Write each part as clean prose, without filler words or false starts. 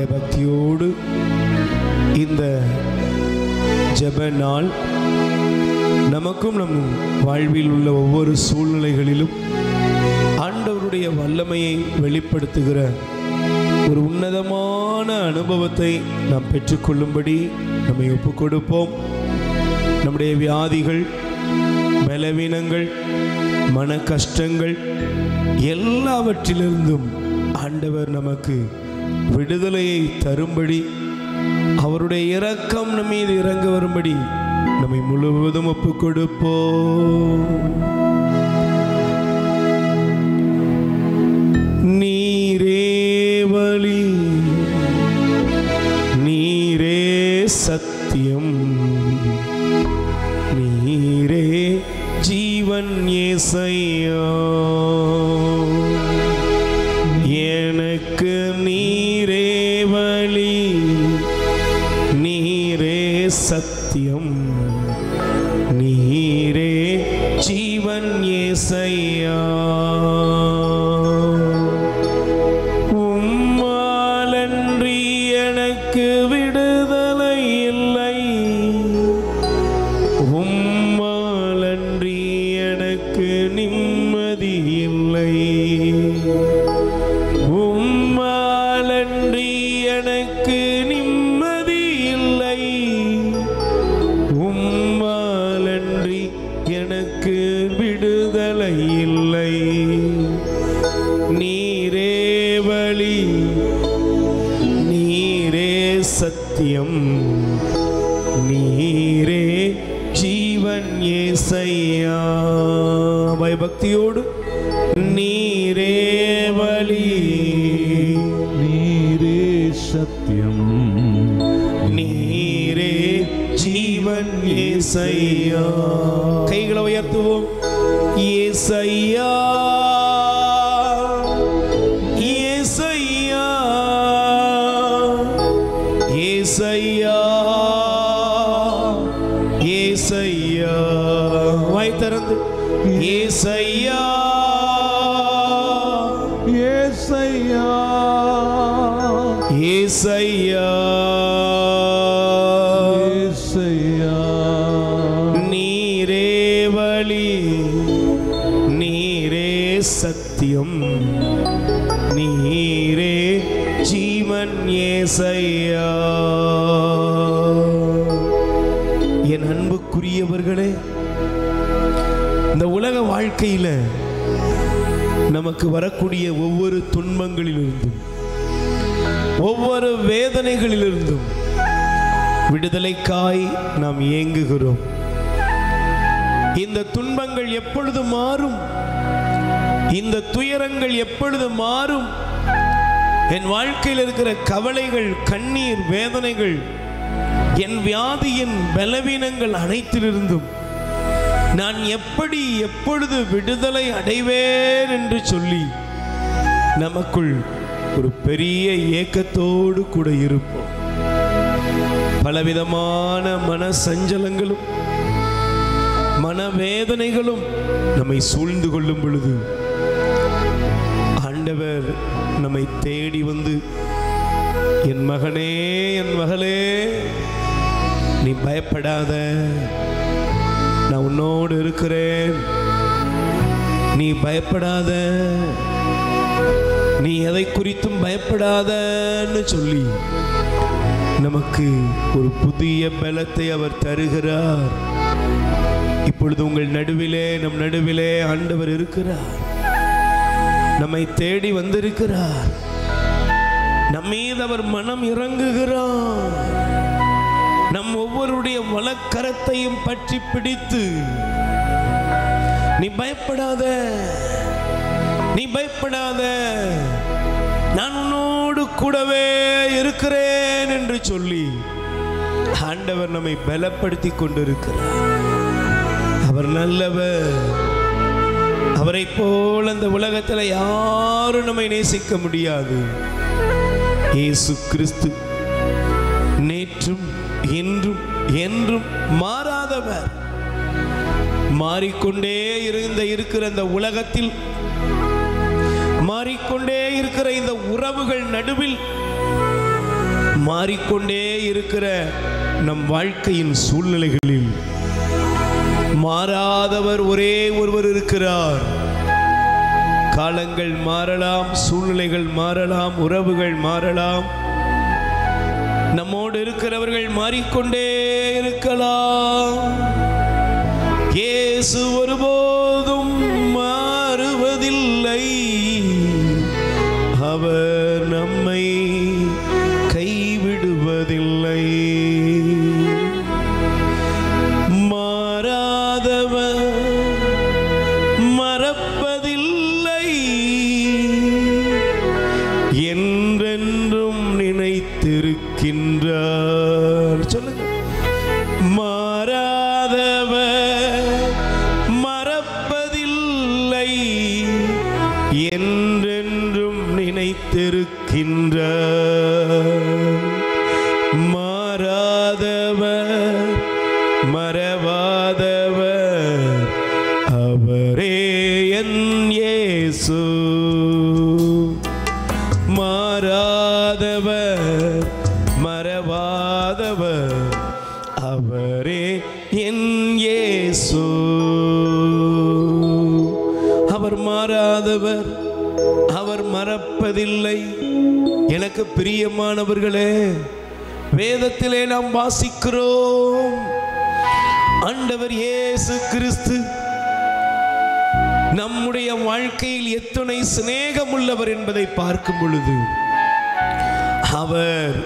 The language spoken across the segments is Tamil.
பக்தியோடு இந்த ஜெப நாள் நமக்கும் நம் வாழ்வில் உள்ள ஒவ்வொரு சூழ்நிலைகளிலும் ஆண்டவருடைய வல்லமையை வெளிப்படுத்துகிற ஒரு உன்னதமான அனுபவத்தை நாம் பெற்றுக்கொள்ளும்படி நம்மை ஒப்புக் கொடுப்போம். நம்முடைய வியாதிகள், பலவீனங்கள், மன கஷ்டங்கள் எல்லாவற்றிலிருந்தும் ஆண்டவர் நமக்கு விடுதலையை தரும்படி, அவருடைய இரக்கம் நம் மீது இறங்க வரும்படி நம்மை முழுவதும் ஒப்புக் கொடுப்போம். நீரே வழி, நீரே சத்தியம், நீரே ஜீவன் இயேசையா. எனக்கு நீரே வழி, நீரே சத்தியம், நீரே ஜீவன் இயேசையா. உம்மாலன்றி எனக்கு விடுதலை இல்லை, உம்மாலன்றி எனக்கு நிம்மதி இல்லை, உம்மாலன்றி எனக்கு நிம்மதி இல்லை, உம்மாலன்றி எனக்கு விடுதலை இல்லை. நீரே வழி, நீரே சத்தியம், நீரே ஜீவன் இயேசையா. பயபக்தியோடு நீரே வழி, நீரே சத்தியம், நீரே ஜீவன் இயேசையா. கைகளை உயர்த்துவோம். இயேசையா, இயேசையா, இயேசையா, இயேசையா. வாய் திறந்து இயேசையா, இயேசையா, இயேசையா, இயேசையா. நீரே வழி, நீரே சத்தியம், நீரே ஜீவன் இயேசையா. என் அன்புக்குரியவர்களே, இந்த உலக வாழ்க்கையில நமக்கு வரக்கூடிய ஒவ்வொரு துன்பங்களிலிருந்தும், ஒவ்வொரு வேதனைகளிலிருந்தும் விடுதலைக்காய் நாம் ஏங்குகிறோம். இந்த துன்பங்கள் எப்பொழுது மாறும்? இந்த துயரங்கள் எப்பொழுது மாறும்? என் வாழ்க்கையில் இருக்கிற கவலைகள், கண்ணீர், வேதனைகள், என் வியாதியின் பலவீனங்கள் அனைத்திலிருந்தும் நான் எப்படி எப்பொழுது விடுதலை அடைவேன் என்று சொல்லி நமக்குள் ஒரு பெரிய ஏக்கத்தோடு கூட இருப்போம். பலவிதமான மன சஞ்சலங்களும் மனவேதனைகளும் நம்மை சூழ்ந்து கொள்ளும் பொழுது ஆண்டவர் நம்மை தேடி வந்து, என் மகனே, என் மகளே, நீ பயப்படாத, நான் உன்னோடு இருக்கிறேன், நீ பயப்படாத, நீ எதை குறித்தும் பயப்படாதன்னு சொல்லி நமக்கு ஒரு புதிய பலத்தை அவர் தருகிறார். இப்பொழுது உங்கள் நடுவிலே, நம் நடுவிலே ஆண்டவர் இருக்கிறார். நம்மை தேடி வந்திருக்கிறார். நம்மீது அவர் மனம் இறங்குகிறார். நம் ஒவ்வொருடைய வலக்கரத்தையும் பற்றி பிடித்து, நீ பயப்படாத, நீ பயப்படாத, நான் உன்னோடு கூடவே இருக்கிறேன் என்று சொல்லி ஆண்டவர் நம்மை பலப்படுத்தி கொண்டிருக்கிறார். அவர் நல்லவர். அவரை போல் அந்த உலகத்தில் யாரும் நம்மை நேசிக்க முடியாது. இயேசு கிறிஸ்து நேற்றும் இன்றும் என்றும் மாறாதவர். மாறிக்கொண்டே இருக்கிற அந்த உலகத்தில் மாறிக்கொண்டே இருக்கிற இந்த உறவுகள் நடுவில் மாறிக்கொண்டே இருக்கிற நம் வாழ்க்கையின் சூழ்நிலைகளில் மாறாதவர் ஒரே ஒருவர் இருக்கிறார். காலங்கள் மாறலாம், சூழ்நிலைகள் மாறலாம், உறவுகள் மாறலாம், நம்மோடு இருக்கிறவர்கள் மாறிக்கொண்டே இருக்கலாம். இயேசு ஒருபோதும் மாறுவதில்லை. அவர் நம்மை கைவிடுவதில்லை. மாறாதவர் மறப்பதில்லை. என்றென்றும் நினைத்திருக்கின்றார். சொல்லுங்க. மாறாதவர் மறப்பதில்லை. என்றென்றும் நினைத்திருக்கின்றார். மாறாதவர் மறவாதவர் அவரே என் இயேசு. மாறாதவர் மறவாதவர் அவரே என் இயேசு. அவர் மாறாதவர், அவர் மறப்பதில்லை. எனக்கு பிரியமானவர்களே, வேதத்திலே நாம் வாசிக்கிறோம், ஆண்டவர் இயேசு கிறிஸ்து நம்முடைய வாழ்க்கையில் எத்தனை சிநேகம் உள்ளவர் என்பதை பார்க்கும் பொழுது, அவர்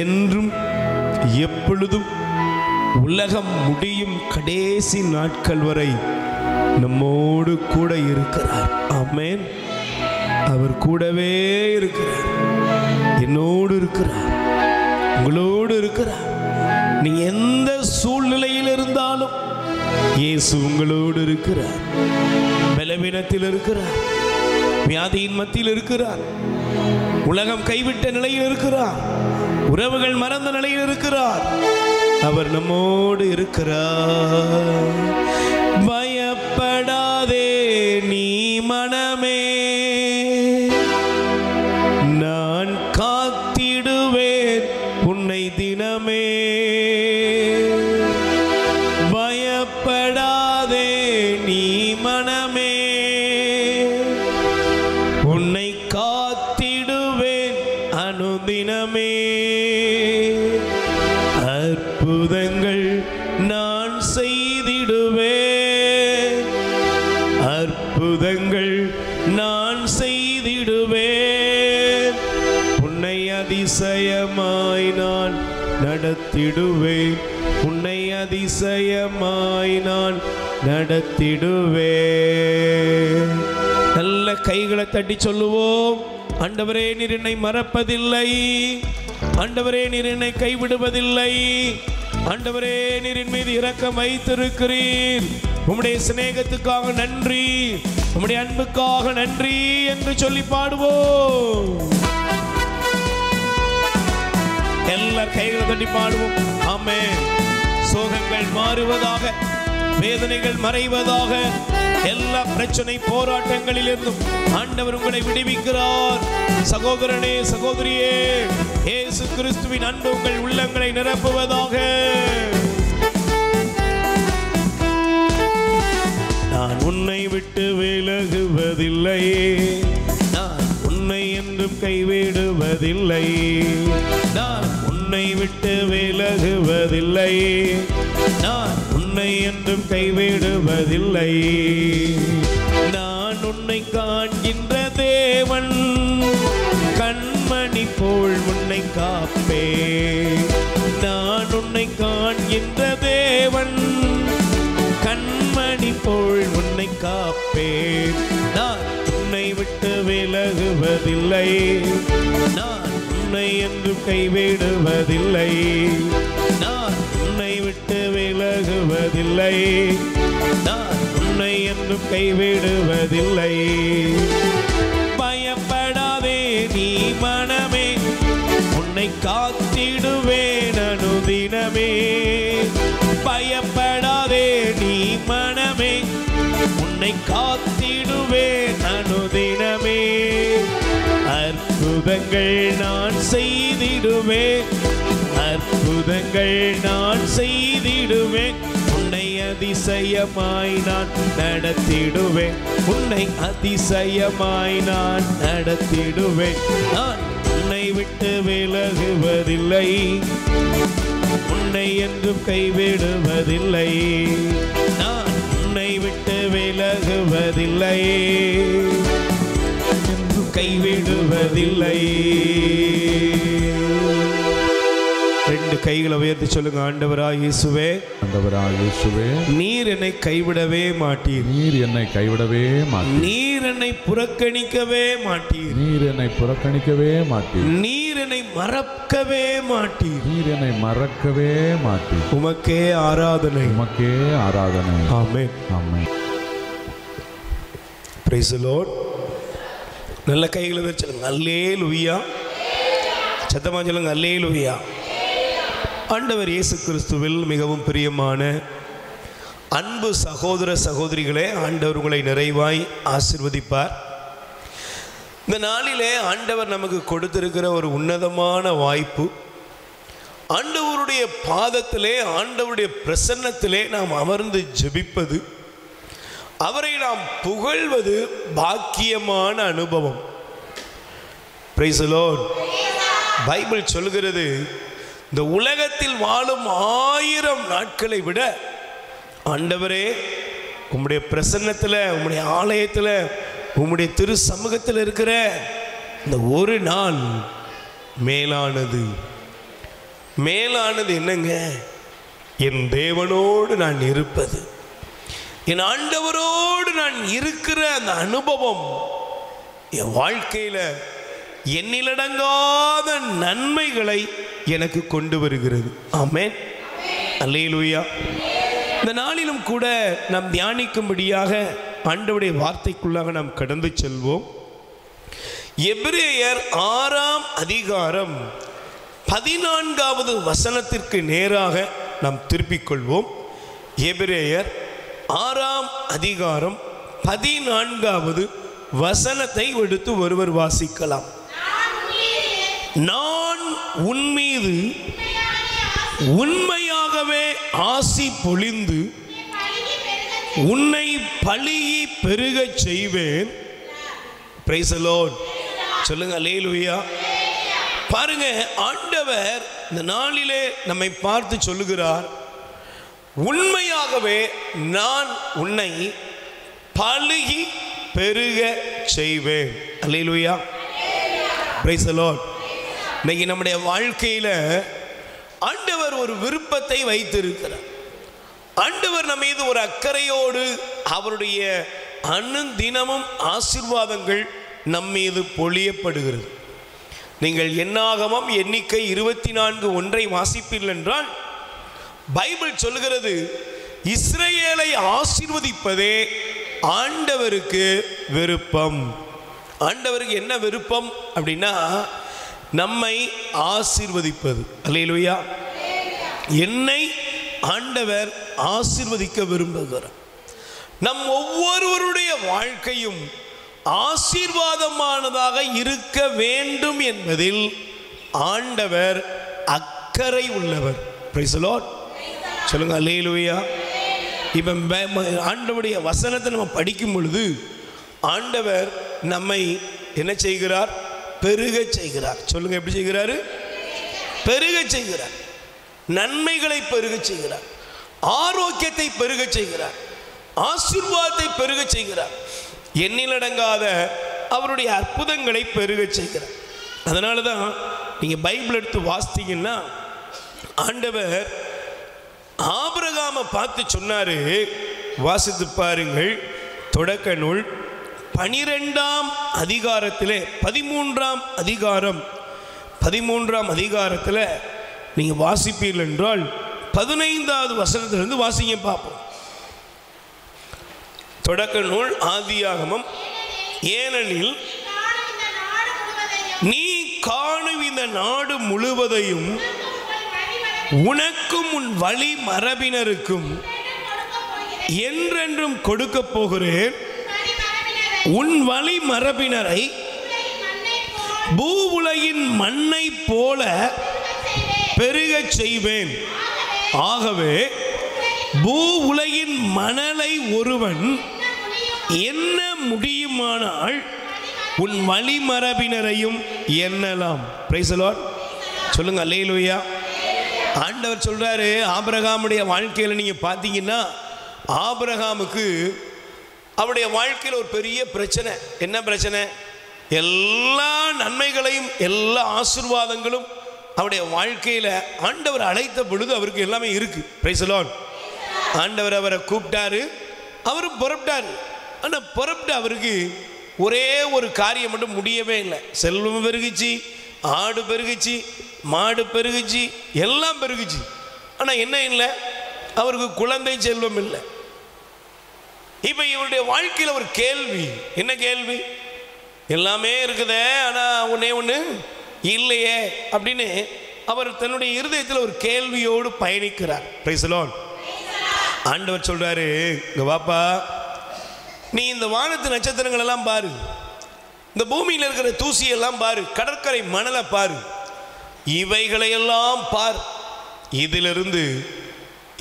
என்றும் எப்பொழுதும் உலகம் முடியும் கடைசி நாட்கள் வரை நம்மோடு கூட இருக்கிறார். ஆமென். அவர் கூடவே இருக்கிறார், என்னோடு இருக்கிறார், உங்களோடு இருக்கிறார். நீ எந்த சூழ்நிலையில் இருந்தாலும் இயேசு உங்களோடு இருக்கிறார். பலவீனத்தில் இருக்கிறார், வியாதியின் மத்தியில் இருக்கிறார், உலகம் கைவிட்ட நிலையில் இருக்கிறார், உறவுகள் மறந்த நிலையில் இருக்கிறார். அவர் நம்மோடு இருக்கிறார். பயப்படாதே நீ மனமே, நான் காத்திடுவேன் உன்னை தினமே. பயப்படாதே நீ மனமே, உன்னை காத்திடுவேன் அனுதினமே. அற்புதங்கள் நான் செய்திடுவேன், அற்புதங்கள் நான் செய்திடுவேன். உன்னை அதிசயமாய் நான் நடத்திடுவேன், உன்னை அதிசயமாய் நான் நடத்திடுவேன். நல்ல கைகளை தட்டி சொல்லுவோம், ஆண்டவரே நீர் என்னை மறப்பதில்லை, ஆண்டவரே நீர் என்னை கைவிடுவதில்லை, ஆண்டவரே நீரின் மீது இரக்கம் வைத்திருக்கிறீர், உம்முடைய சிநேகத்துக்காக நன்றி, உம்முடைய அன்புக்காக நன்றி என்று சொல்லி பாடுவோம். எல்லார் கைகளை தட்டி பாடுவோம். ஆமென். சோகங்கள் மாறுவதாக, வேதனைகள் மறைவதாக, எல்லா பிரச்சனை போராட்டங்களில் இருந்தும் ஆண்டவர் உங்களை விடுவிக்கிறார். சகோதரனே, சகோதரியே, இயேசு கிறிஸ்துவின் அன்பு உங்கள் உள்ளங்களை நிரப்புவதாக. நான் உன்னை விட்டு விலகுவதில்லை, நான் உன்னை என்றும் கைவிடுவதில்லை, நான் உன்னை விட்டு விலகுவதில்லை, நான் உன்னை என்றும் கைவிடுவதில்லை. நான் உன்னை காண்கின்ற தேவன், கண்மணி போல் உன்னை காப்பே. நான் உன்னை காண்கின்ற தேவன், கண்மணி போல் உன்னை காப்பேன். நான் உன்னை விட்டு விலகுவதில்லை, நான் உன்னை என்றும் கைவிடுவதில்லை, நான் உன்னை விட்டு விலகுவதில்லை, நான் உன்னை என்றும் கைவிடுவதில்லை. பயப்படாதே நீ மனமே, உன்னை காத்திடுவேன் அனுதினமே. பயப்படாதே நீ மனமே, உன்னை காத்திடுவேன் அனுதினமே. அற்புத அற்புதங்கள் நான் செய்திடுவேன், அற்புதங்கள் நான் செய்திடுவேன். உன்னை அதிசயமாய் நான் நடத்திடுவேன், உன்னை அதிசயமாய் நான் நடத்திடுவேன். நான் உன்னை விட்டு விலகுவதில்லை, உன்னை என்றும் கைவிடுவதில்லை. நான் உன்னை விட்டு விலகுவதில்லை, என்றும் கைவிடுவதில்லை. ரெண்டு கைகளை உயர்த்தி சொல்லுங்க. ஆண்டவராய் இயேசுவே, ஆண்டவராய் இயேசுவே, நீர் என்னை கைவிடவே மாட்டீர், நீர் என்னை கைவிடவே மாட்டீர், நீர் என்னை புறக்கணிக்கவே மாட்டீர், நீர் என்னை புறக்கணிக்கவே மாட்டீர், நீர் என்னை மறக்கவே மாட்டீர், நீர் என்னை மறக்கவே மாட்டீர். உமக்கே ஆராதனை, உமக்கே ஆராதனை. ஆமென். ஆமென். Praise the Lord. நல்ல கைகளை உயர்த்தி சொல்லுங்க. அல்லேலூயா. சத்தமா சொல்லுங்க. அல்லேலூயா. ஆண்டவர் இயேசு கிறிஸ்துவில் மிகவும் பிரியமான அன்பு சகோதர சகோதரிகளே, ஆண்டவர் உங்களை நிறைவாய் ஆசீர்வதிப்பார். இந்த நாளிலே ஆண்டவர் நமக்கு கொடுத்திருக்கிற ஒரு உன்னதமான வாய்ப்பு, ஆண்டவருடைய பாதத்திலே, ஆண்டவருடைய பிரசன்னத்திலே நாம் அமர்ந்து ஜெபிப்பது, அவரை நாம் புகழ்வது பாக்கியமான அனுபவம். Price the Lord. பைபிள் சொல்கிறது, இந்த உலகத்தில் வாழும் 1000 நாட்களை விட ஆண்டவரே உம்முடைய பிரசன்னத்தில், உம்முடைய ஆலயத்தில், உம்முடைய திரு சமூகத்தில் இருக்கிற இந்த ஒரு நாள் மேலானது. மேலானது என்னங்க? என் தேவனோடு நான் இருப்பது, என் ஆண்டவரோடு நான் இருக்கிற அந்த அனுபவம் என் வாழ்க்கையில் எண்ணிலடங்காத நன்மைகளை எனக்கு கொண்டு வருகிறது. ஆமென். அல்லேலூயா. இந்த நாளிலும் கூட நாம் தியானிக்கும்படியாக ஆண்டவருடைய வார்த்தைக்குள்ளாக நாம் கடந்து செல்வோம். எபிரேயர் 6ஆம் அதிகாரம் 14வது வசனத்திற்கு நேராக நாம் திருப்பிக் கொள்வோம். எபிரேயர் 6ஆம் அதிகாரம் 14வது வசனத்தை எடுத்து ஒருவர் வாசிக்கலாம். நான் உன்மீது உண்மையாகவே ஆசி பொழிந்து உன்னை பலுகி பெருகச் செய்வேன். Price the Lord. சொல்லுங்க அல்லேலூயா. பாருங்க, ஆண்டவர் இந்த நாளிலே நம்மை பார்த்து சொல்லுகிறார், உண்மையாகவே நான் உன்னை பலுகி பெருக செய்வேன். அல்லேலூயா. Praise the Lord. இன்னைக்கு நம்முடைய வாழ்க்கையில் ஆண்டவர் ஒரு விருப்பத்தை வைத்திருக்கிறார். ஆண்டவர் நம்ம மீது ஒரு அக்கறையோடு அவருடைய அனுதினமும் ஆசீர்வாதங்கள் நம் மீது பொழியப்படுகிறது. நீங்கள் என்னாகமம் எண்ணிக்கை 24:1 வாசிப்பீர்கள் என்றால் பைபிள் சொல்கிறது, இஸ்ரவேலை ஆசீர்வதிப்பதே ஆண்டவருக்கு விருப்பம். ஆண்டவருக்கு என்ன விருப்பம் அப்படின்னா, நம்மை ஆசீர்வதிப்பது. அல்லேலூயா. என்னை ஆண்டவர் ஆசீர்வதிக்க விரும்புகிறார். நம் ஒவ்வொருவருடைய வாழ்க்கையும் ஆசீர்வாதமானதாக இருக்க வேண்டும் என்பதில் ஆண்டவர் அக்கறை உள்ளவர். Price the Lord. சொல்லுங்க அல்லேலூயா. இப்போ ஆண்டவருடைய வசனத்தை நம்ம படிக்கும் பொழுது ஆண்டவர் நம்மை என்ன செய்கிறார்? பெருக செய்கிறார். சொல்லுங்க, எப்படி செய்கிறாரு? பெருக செய்கிறார். நன்மைகளை பெருக செய்கிறார், ஆரோக்கியத்தை பெருக செய்கிறார், ஆசீர்வாதத்தை பெருக செய்கிறார், எண்ணிலடங்காத அவருடைய அற்புதங்களை பெருக செய்கிறார். அதனால தான் நீங்கள் பைபிள் எடுத்து வாசித்தீங்கன்னா ஆண்டவர் ஆபிரகாமை பார்த்து சொன்னாரு, வாசித்து பாருங்கள், தொடக்க நூல் 12ஆம் அதிகாரத்திலே 13ஆம் அதிகாரத்தில் நீங்கள் வாசிப்பீர்கள் என்றால் 15வது வசனத்திலிருந்து வாசிங்க பார்ப்போம். தொடக்க நூல் ஆதியாகமம். ஏனெனில் நீ காணும் இந்த நாடு முழுவதையும் உனக்கும் உன் வழி மரபினருக்கும் என்றென்றும் கொடுக்க போகிறேன். உன் வழி மரபினரை பூ உலகின் மண்ணை போல பெருகச் செய்வேன். ஆகவே பூ உலகின் மணலை ஒருவன் என்ன முடியுமானால் உன் வழிமரபினரையும் எண்ணலாம். Price the Lord. சொல்லுங்க அல்லேலூயா. ஆண்டவர் சொல்றாரு, ஆபிரகாமுடைய வாழ்க்கையில் நீங்க பார்த்தீங்கன்னா, ஆபிரகாமுக்கு அவருடைய வாழ்க்கையில் ஒரு பெரிய பிரச்சனை. என்ன பிரச்சனை? எல்லா நன்மைகளையும் எல்லா ஆசீர்வாதங்களும் அவருடைய வாழ்க்கையில் ஆண்டவர் அழைத்த பொழுது அவருக்கு எல்லாமே இருக்கு. Price the Lord. ஆண்டவர் அவரை கூப்பிட்டாரு, அவரும் புறப்பட்டாரு. ஆனால் புறப்பட்டு அவருக்கு ஒரே ஒரு காரியம் மட்டும் முடியவே இல்லை. செல்வம் பெருகுச்சு, ஆடு பெருகுச்சு, மாடு பெருகுச்சு, எல்லாம் பெருகுச்சு. ஆனால் என்ன இல்லை? அவருக்கு குழந்தை செல்வம் இல்லை. இப்போ இவருடைய வாழ்க்கையில் ஒரு கேள்வி. என்ன கேள்வி? எல்லாமே இருக்குதே, ஆனால் ஒன்னே ஒன்று இல்லையே அப்படின்னு அவர் தன்னுடைய இருதயத்தில் ஒரு கேள்வியோடு பயணிக்கிறார். Price the Lord. ஆண்டவர் சொல்றாரு, இங்க வாப்பா, நீ இந்த வானத்து நட்சத்திரங்கள் எல்லாம் பாரு, இந்த பூமியில் இருக்கிற தூசியெல்லாம் பாரு, கடற்கரை மணலை பாரு, இவைகளையெல்லாம் பார். இதிலிருந்து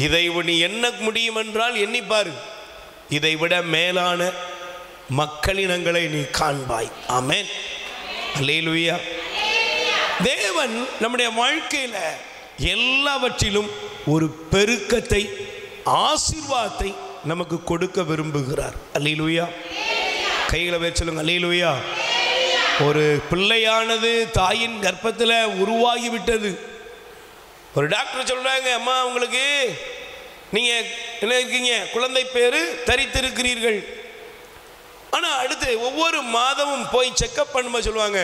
இதை நீ எண்ண முடியும் என்றால் எண்ணிப்பாரு, இதை விட மேலான மக்களினங்களை நீ காண்பாய். ஆமென். அல்லேலூயா. தேவன் நம்முடைய வாழ்க்கையில் எல்லாவற்றிலும் ஒரு பெருக்கத்தை, ஆசீர்வாதத்தை நமக்கு கொடுக்க விரும்புகிறார். அல்லேலூயா. கைகளை வச்சு சொல்லுங்க அல்லேலூயா. ஒரு பிள்ளையானது தாயின் கர்ப்பத்தில் உருவாகி விட்டது. ஒரு டாக்டர் சொல்றாங்க, அம்மா உங்களுக்கு நீங்க என்ன இருக்கீங்க, குழந்தை பேரு தரித்திருக்கிறீர்கள். ஆனால் அடுத்து ஒவ்வொரு மாதமும் போய் செக்கப் பண்ணும்போது சொல்லுவாங்க,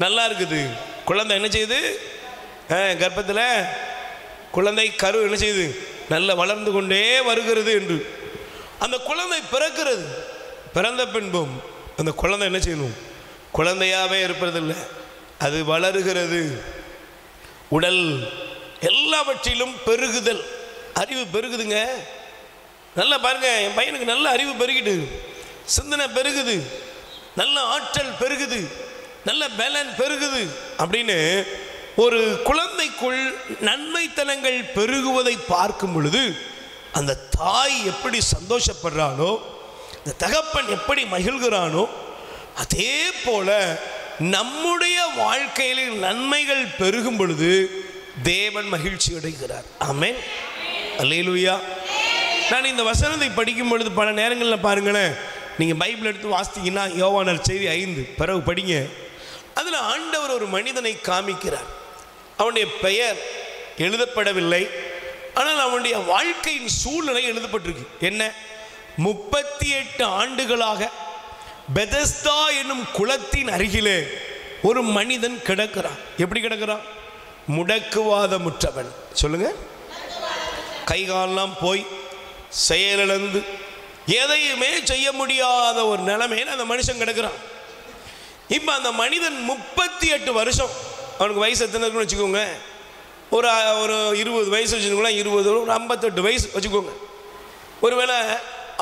நல்லா இருக்குது குழந்தை, என்ன செய்யுது, கர்ப்பத்தில் குழந்தை கரு என்ன செய்யுது, நல்ல வளர்ந்து கொண்டே வருகிறது என்று. அந்த குழந்தை பிறக்கிறது. பிறந்த பின்பும் அந்த குழந்தை என்ன செய்யணும், குழந்தையாகவே இருப்பதில்லை, அது வளருகிறது. உடல் எல்லாவற்றிலும் பெருகுதல், அறிவு பெருகுதுங்க. நல்லா பாருங்க, என் பையனுக்கு நல்ல அறிவு பெருகிட்டு, சிந்தனை பெருகுது, நல்ல ஆற்றல் பெருகுது, நல்ல பேலன்ஸ் பெருகுது அப்படின்னு ஒரு குழந்தைக்குள் நன்மைத்தனங்கள் பெருகுவதை பார்க்கும் பொழுது அந்த தாய் எப்படி சந்தோஷப்படுறானோ, அந்த தகப்பன் எப்படி மகிழ்கிறானோ, அதே போல நம்முடைய வாழ்க்கையில் நன்மைகள் பெருகும் பொழுது தேவன் மகிழ்ச்சி அடைகிறார். ஆமென். அல்லேலூயா. நான் இந்த வசனத்தை படிக்கும் பொழுது பல நேரங்களில் பாருங்களேன், நீங்கள் பைபிள் எடுத்து வாசித்தீங்கன்னா யோவான் செய்தி 5 பிறகு படிங்க. அதில் ஆண்டவர் ஒரு மனிதனை காமிக்கிறார். அவனுடைய பெயர் எழுதப்படவில்லை, ஆனால் அவனுடைய வாழ்க்கையின் சூழ்நிலை எழுதப்பட்டிருக்கு. என்ன? 38 ஆண்டுகளாக பெதஸ்தா என்னும் குளத்தின் அருகிலே ஒரு மனிதன் கிடக்கிறான். எப்படி கிடக்கிறான்? முடக்குவாதமுற்றவன். சொல்லுங்க. கைகாலெல்லாம் போய் செயலிழந்து எதையுமே செய்ய முடியாத ஒரு நிலைமையில் அந்த மனுஷன் கிடக்கிறான். இப்போ அந்த மனிதன் 38 வருஷம், அவனுக்கு வயசு எத்தனை இருக்குன்னு வச்சுக்கோங்க, ஒரு 20 வயசு வச்சுக்கோங்களா, 20 ஒரு 58 வயசு வச்சுக்கோங்க. ஒருவேளை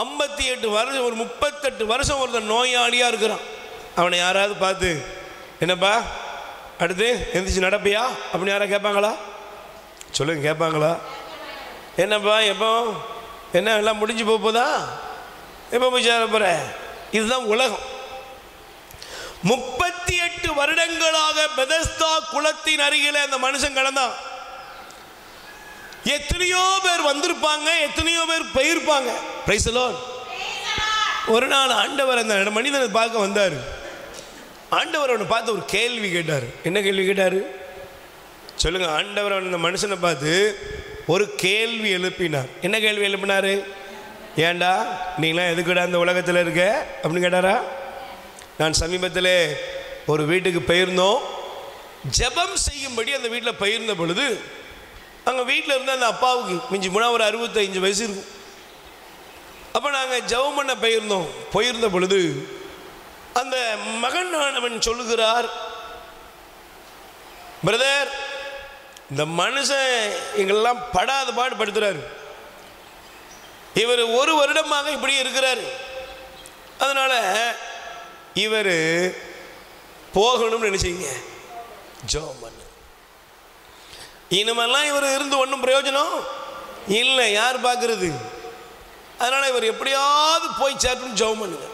58 வருஷம், ஒரு 38 வருஷம் ஒருத்தர் நோயாளியாக இருக்கிறான். அவனை யாராவது பார்த்து, என்னப்பா அடுத்து எந்திரிச்சு நடப்பியா அப்படின்னு யாராவது கேட்பாங்களா? சொல்லுங்க, கேட்பாங்களா? என்னப்பா எப்போ என்ன எல்லாம் முடிஞ்சு போகுதா, எப்போ போய் சேர போகிற? இதுதான் உலகம். 38 வருடங்களாக பெதஸ்தா குளத்தின் அருகிலே அந்த மனுஷன் கடந்தான். எத்தனையோ பேர் வந்திருப்பாங்க, எத்தனையோ பேர் போயிருப்பாங்க. Price the Lord. ஒரு நாள் ஆண்டவர் அந்த மனிதனை பார்க்க வந்தார். ஆண்டவர் அவனை பார்த்து ஒரு கேள்வி கேட்டார். என்ன கேள்வி கேட்டார்? சொல்லுங்க. ஆண்டவர் அந்த மனுஷனை பார்த்து ஒரு கேள்வி எழுப்பினார். என்ன கேள்வி எழுப்பினார்? ஏண்டா நீங்களாம் எதுக்குடா அந்த உலகத்தில் இருக்க அப்படின்னு கேட்டாரா? நான் சமீபத்தில் ஒரு வீட்டுக்கு போயிருந்தோம். ஜெபம் செய்யும்படி அந்த வீட்டில் போயிருந்த பொழுது அங்கே வீட்டில் இருந்த அந்த அப்பாவுக்கு மிஞ்சி போனால் ஒரு 65 வயசு இருக்கும். அப்போ நாங்கள் ஜெபம் பண்ண போயிருந்த பொழுது அந்த மகனானவன் சொல்லுகிறார், பிரதர், இந்த மனுஷன் எங்களெல்லாம் படாத பாடு படுத்துறாரு. இவர் 1 வருடமாக இப்படி இருக்கிறார். அதனால் இவர் போகணும்னு நினைச்சீங்க, ஜெபம் பண்ணு. இனிமெல்லாம் இவர் இருந்து ஒன்றும் பிரயோஜனம் இல்லை, யார் பார்க்கறது? அதனால் இவர் எப்படியாவது போய் சேர்த்துன்னு ஜெபம் பண்ணுங்க.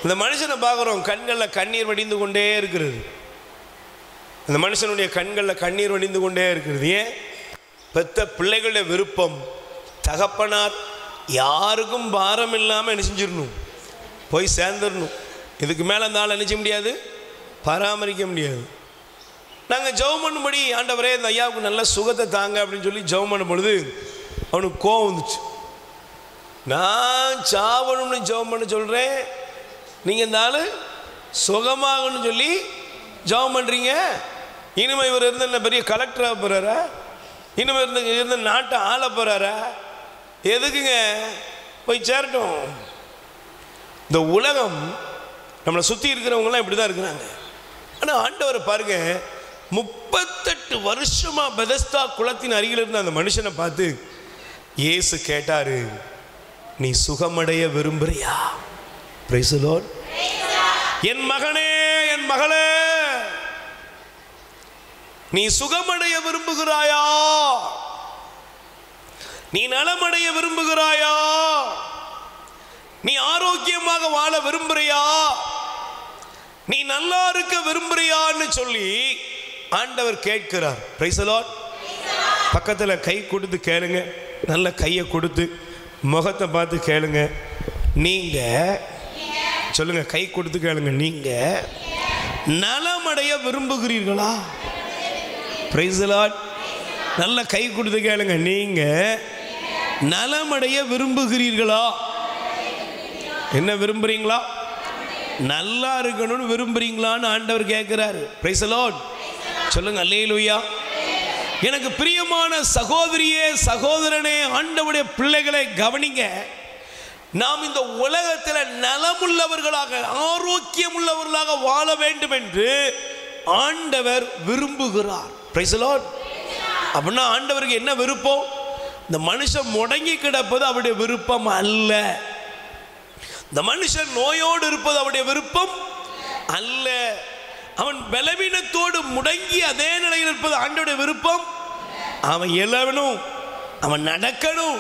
இந்த மனுஷனை பார்க்குறோம், கண்களில் கண்ணீர் வடிந்து கொண்டே இருக்கிறது. இந்த மனுஷனுடைய கண்களில் கண்ணீர் வடிந்து கொண்டே இருக்கிறது. ஏன்? பெத்த பிள்ளைகளுடைய விருப்பம், தகப்பனார் யாருக்கும் பாரம் இல்லாமல் என்ன செஞ்சிடணும், போய் சேர்ந்துடணும். இதுக்கு மேலே அந்த ஆள் நினைச்ச முடியாது, பராமரிக்க முடியாது. நாங்கள் ஜெபம் பண்ணும்படி, ஆண்டவரே இந்த ஐயாவுக்கு நல்ல சுகத்தை தாங்க அப்படின்னு சொல்லி ஜெபம் பண்ணும் பொழுது அவனுக்கு கோவம் வந்துச்சு. நான் சாவணும்னு ஜெபம் பண்ண சொல்கிறேன், நீங்கள் இந்த ஆள் சுகமாகணும்னு சொல்லி ஜெபம் பண்ணுறீங்க. இனிமே இவர் இருந்த என்ன பெரிய கலெக்டராக போகிறாரா? இனிமே இருந்த நாட்டை ஆள போகிறாரா? எதுக்குங்க? போய் சேரட்டும். இந்த உலகம் நம்மளை சுற்றி இருக்கிறவங்களாம் இப்படி தான் இருக்கிறாங்க. ஆனால் ஆண்டவரை பாருங்க, 38 வருஷமா பெதஸ்தா குளத்தின் அருகில் இருந்த அந்த மனுஷனை பார்த்து இயேசு கேட்டாரு, நீ சுகமடைய விரும்புறியா? Price the Lord. என் மகனே, என் மகளே, நீ சுகமடைய விரும்புகிறாயா? நீ நலமடைய விரும்புகிறாயா? நீ ஆரோக்கியமாக வாழ விரும்புறியா? நீ நல்லா இருக்க விரும்புறியான்னு சொல்லி ஆண்டவர் கேட்கிறார். Price the Lord. பக்கத்தில் கை கொடுத்து கேளுங்க, நல்ல கையை கொடுத்து முகத்தை பார்த்து கேளுங்க. நீங்க சொல்லுங்க, கை கொடுத்து கேளுங்க, நீங்க நலமடைய விரும்புகிறீர்களா? Price the Lord. நல்ல கை கொடுத்து கேளுங்க, நீங்க நலமடைய விரும்புகிறீர்களா? என்ன விரும்புறீங்களா? நல்லா இருக்கணும்னு விரும்புறீங்களான்னு ஆண்டவர் கேட்கிறாரு. Price the Lord. சொல்லுங்க அல்லேலூயா. எனக்கு பிரியமான சகோதரியே, சகோதரனே, ஆண்டவருடைய பிள்ளைகளை கவனிங்க. நாம் இந்த உலகத்தில் நலமுள்ளவர்களாக, ஆரோக்கியம் உள்ளவர்களாக வாழ வேண்டும் என்று ஆண்டவர் விரும்புகிறார். Price the Lord. அப்படின்னா ஆண்டவருக்கு என்ன விருப்பம்? இந்த மனுஷன் முடங்கி கிடப்பது அவருடைய விருப்பம் அல்ல. இந்த மனுஷன் நோயோடு இருப்பது அவருடைய விருப்பம் அல்ல. அவன் பலவீனத்தோடு முடங்கி அதே நிலையில் இருப்பது ஆண்டவருடைய விருப்பம். அவன் எழணும், அவன் நடக்கணும்,